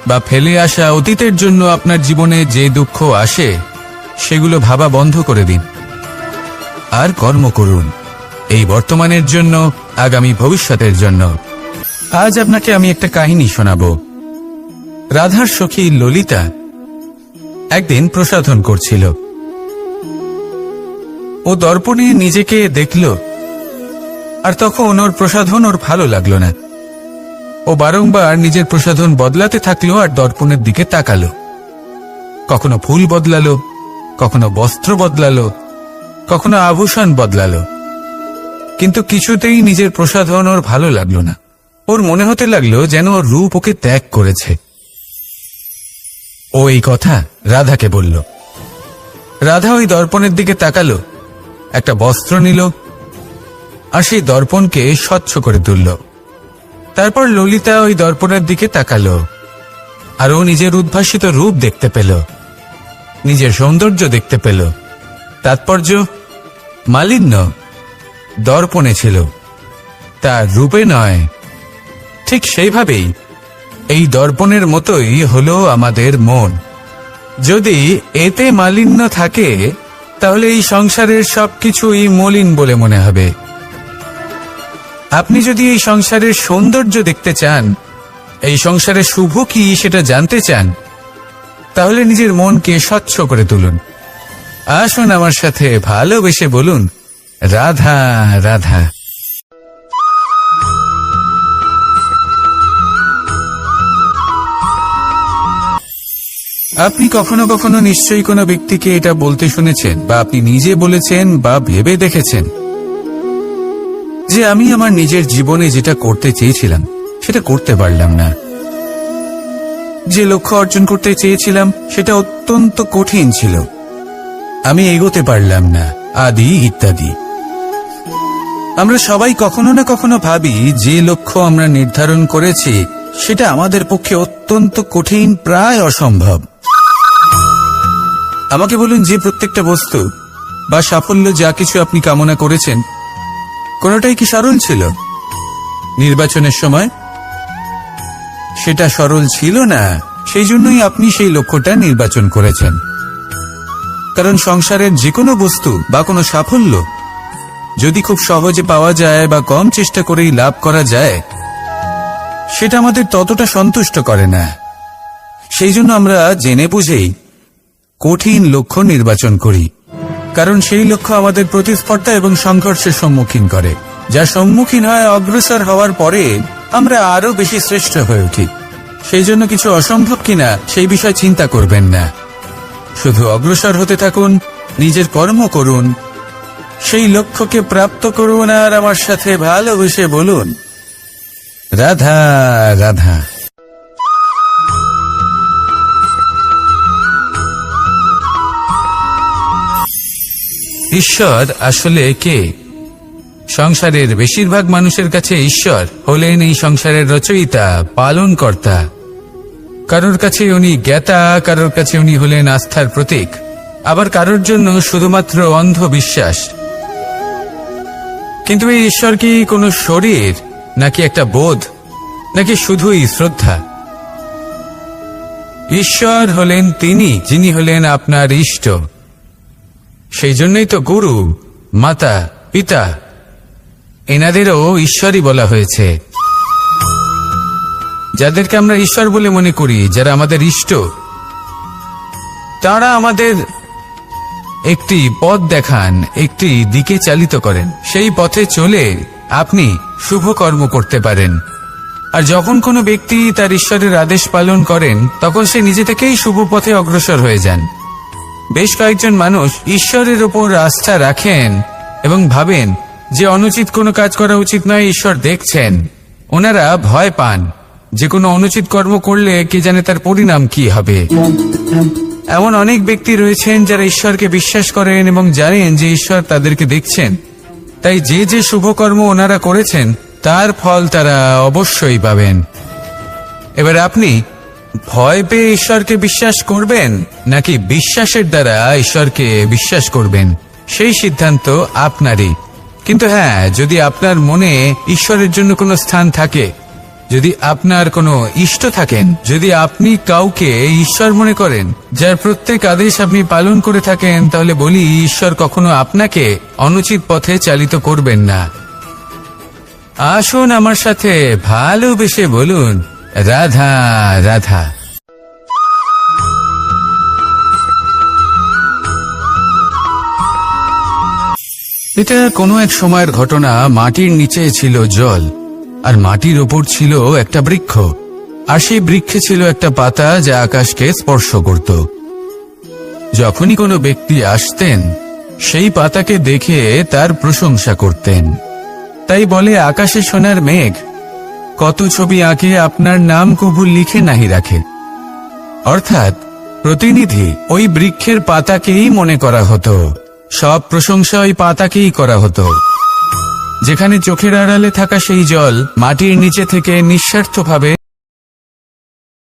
বা ফেলে আসা অতীতের জন্য আপনার জীবনে যে দুঃখ আসে, সেগুলো ভাবা বন্ধ করে দিন আর কর্ম করুন, এই বর্তমানের জন্য, আগামী ভবিষ্যতের জন্য। আজ আপনাকে আমি একটা কাহিনী শোনাবো। রাধার সখী ললিতা একদিন প্রসাধন করছিল। ও দর্পণে নিজেকে দেখল, আর তখন ওর প্রসাধন ওর ভালো লাগলো না। ও বারংবার নিজের প্রসাধন বদলাতে থাকলো আর দর্পণের দিকে তাকালো। কখনো ফুল বদলালো, কখনো বস্ত্র বদলালো, কখনো আভূষণ বদলালো, কিন্তু কিছুতেই নিজের প্রসাধন ওর ভালো লাগলো না। ওর মনে হতে লাগলো যেন ওর রূপ ওকে ত্যাগ করেছে। ও এই কথা রাধাকে বলল। রাধা ওই দর্পণের দিকে তাকালো, একটা বস্ত্র নিল আর সেই দর্পণকে স্বচ্ছ করে তুলল। তারপর ললিতা ওই দর্পণের দিকে তাকালো আর ও নিজের উদ্ভাসিত রূপ দেখতে পেল, নিজের সৌন্দর্য দেখতে পেল। তাৎপর্য মালিন্য দর্পণে ছিল, তার রূপে নয়। ঠিক সেইভাবেই এই দর্পণের মতোই হলো আমাদের মন। যদি এতে মালিন্য থাকে, তাহলে এই সংসারের সবকিছুই মলিন বলে মনে হবে। আপনি যদি এই সংসারের সৌন্দর্য দেখতে চান, এই সংসারে শুভ কি সেটা জানতে চান, তাহলে নিজের মনকে স্বচ্ছ করে তুলুন। আসুন আমার সাথে ভালোবেসে বলুন, রাধা রাধা। আপনি কখনো কখনো নিশ্চয়ই কোনো ব্যক্তিকে এটা বলতে শুনেছেন, বা আপনি নিজে বলেছেন বা ভেবে দেখেছেন যে আমি আমার নিজের জীবনে যেটা করতে চেয়েছিলাম সেটা করতে পারলাম না, যে লক্ষ্য অর্জন করতে চেয়েছিলাম সেটা অত্যন্ত কঠিন ছিল, আমি এগোতে পারলাম না, আদি ইত্যাদি। আমরা সবাই কখনো না কখনো ভাবি যে লক্ষ্য আমরা নির্ধারণ করেছি সেটা আমাদের পক্ষে অত্যন্ত কঠিন, প্রায় অসম্ভব। আমাকে বলুন, যে প্রত্যেকটা বস্তু বা সাফল্য যা কিছু আপনি কামনা করেছেন, কোনোটাই কি সরল ছিল? নির্বাচনের সময় সেটা সরল ছিল না, সেই জন্যই আপনি সেই লক্ষ্যটা নির্বাচন করেছেন। কারণ সংসারের যে কোনো বস্তু বা কোনো সাফল্য যদি খুব সহজে পাওয়া যায় বা কম চেষ্টা করেই লাভ করা যায়, সেটা আমাদের ততটা সন্তুষ্ট করে না। সেই জন্য আমরা জেনে বুঝেই কঠিন লক্ষ্য নির্বাচন করি, কারণ সেই লক্ষ্য আমাদের প্রতিস্পর্ধা এবং সংঘর্ষের সম্মুখীন করে, যা সম্মুখীন হয় অগ্রসর হওয়ার পরে আমরা আরো বেশি শ্রেষ্ঠ হয়ে উঠি। সেই জন্য কিছু অসম্ভব কিনা সেই বিষয় চিন্তা করবেন না, শুধু অগ্রসর হতে থাকুন, নিজের কর্ম করুন, সেই লক্ষ্যকে প্রাপ্ত করুন আর আমার সাথে ভালোবেসে বলুন, রাধা রাধা। ঈশ্বর আসলে কে? সংসারের বেশিরভাগ মানুষের কাছে ঈশ্বর হলেন এই সংসারের রচয়িতা, পালনকর্তা। কারোর কাছে উনি জ্ঞাতা, কারোর কাছে উনি হলেন আস্থার প্রতীক, আবার কারোর জন্য শুধুমাত্র অন্ধবিশ্বাস। কিন্তু এই ঈশ্বর কি কোনো শরীর, নাকি একটা বোধ, নাকি শুধুই শ্রদ্ধা? ঈশ্বর হলেন তিনি যিনি হলেন আপনার ইষ্ট। সেই জন্যই তো গুরু মাতা, পিতা এনাদেরও ঈশ্বরই বলা হয়েছে। যাদেরকে আমরা ঈশ্বর বলে মনে করি, যারা আমাদের ইষ্ট, তারা আমাদের একটি পথ দেখান, একটি দিকে চালিত করেন। সেই পথে চলে আপনি শুভ কর্ম করতে পারেন। আর যখন কোনো ব্যক্তি তার ঈশ্বরের আদেশ পালন করেন, তখন সে নিজে থেকেই শুভ পথে অগ্রসর হয়ে যান। বেশ কয়েকজন মানুষ ঈশ্বরের ওপর আস্থা রাখেন এবং ভাবেন যে অনুচিত কোনো কাজ করা উচিত নয়, ঈশ্বর দেখছেন। ওনারা ভয় পান যে কোনো অনুচিত কর্ম করলে কে জানে তার পরিণাম কি হবে। এমন অনেক ব্যক্তি রয়েছেন যারা ঈশ্বরকে বিশ্বাস করেন এবং জানেন যে ঈশ্বর তাদেরকে দেখছেন, তাই যে যে শুভ কর্ম ওনারা করেছেন তার ফল তারা অবশ্যই পাবেন। এবার আপনি ভয় পেয়ে ঈশ্বরকে বিশ্বাস করবেন নাকি বিশ্বাসের দ্বারা ঈশ্বরকে বিশ্বাস করবেন, সেই সিদ্ধান্ত আপনারই। কিন্তু হ্যাঁ, যদি আপনার মনে ঈশ্বরের জন্য কোনো স্থান থাকে, যদি আপনার কোনো ইষ্ট থাকেন, যদি আপনি কাউকে ঈশ্বর মনে করেন, যার প্রত্যেক আদেশ আপনি পালন করে থাকেন, তাহলে বলি ঈশ্বর কখনো আপনাকে অনুচিত পথে চালিত করবেন না। আসুন আমার সাথে ভালোবেসে বলুন, রাধা রাধা। এটা কোনো এক সময়ের ঘটনা। মাটির নিচে ছিল জল, আর মাটির ওপর ছিল একটা বৃক্ষ, আর সেই বৃক্ষে ছিল একটা পাতা যা আকাশকে স্পর্শ করত। যখনই কোনো ব্যক্তি আসতেন, সেই পাতাকে দেখে তার প্রশংসা করতেন। তাই বলে, আকাশে সোনার মেঘ কত ছবি আঁকে, আপনার নাম কবু লিখে নাহি রাখে। অর্থাৎ প্রতিনিধি ওই বৃক্ষের পাতাকেই মনে করা হতো, সব প্রশংসা ওই পাতাকেই করা হতো। যেখানে চোখের আড়ালে থাকা সেই জল মাটির নিচে থেকে নিঃস্বার্থভাবে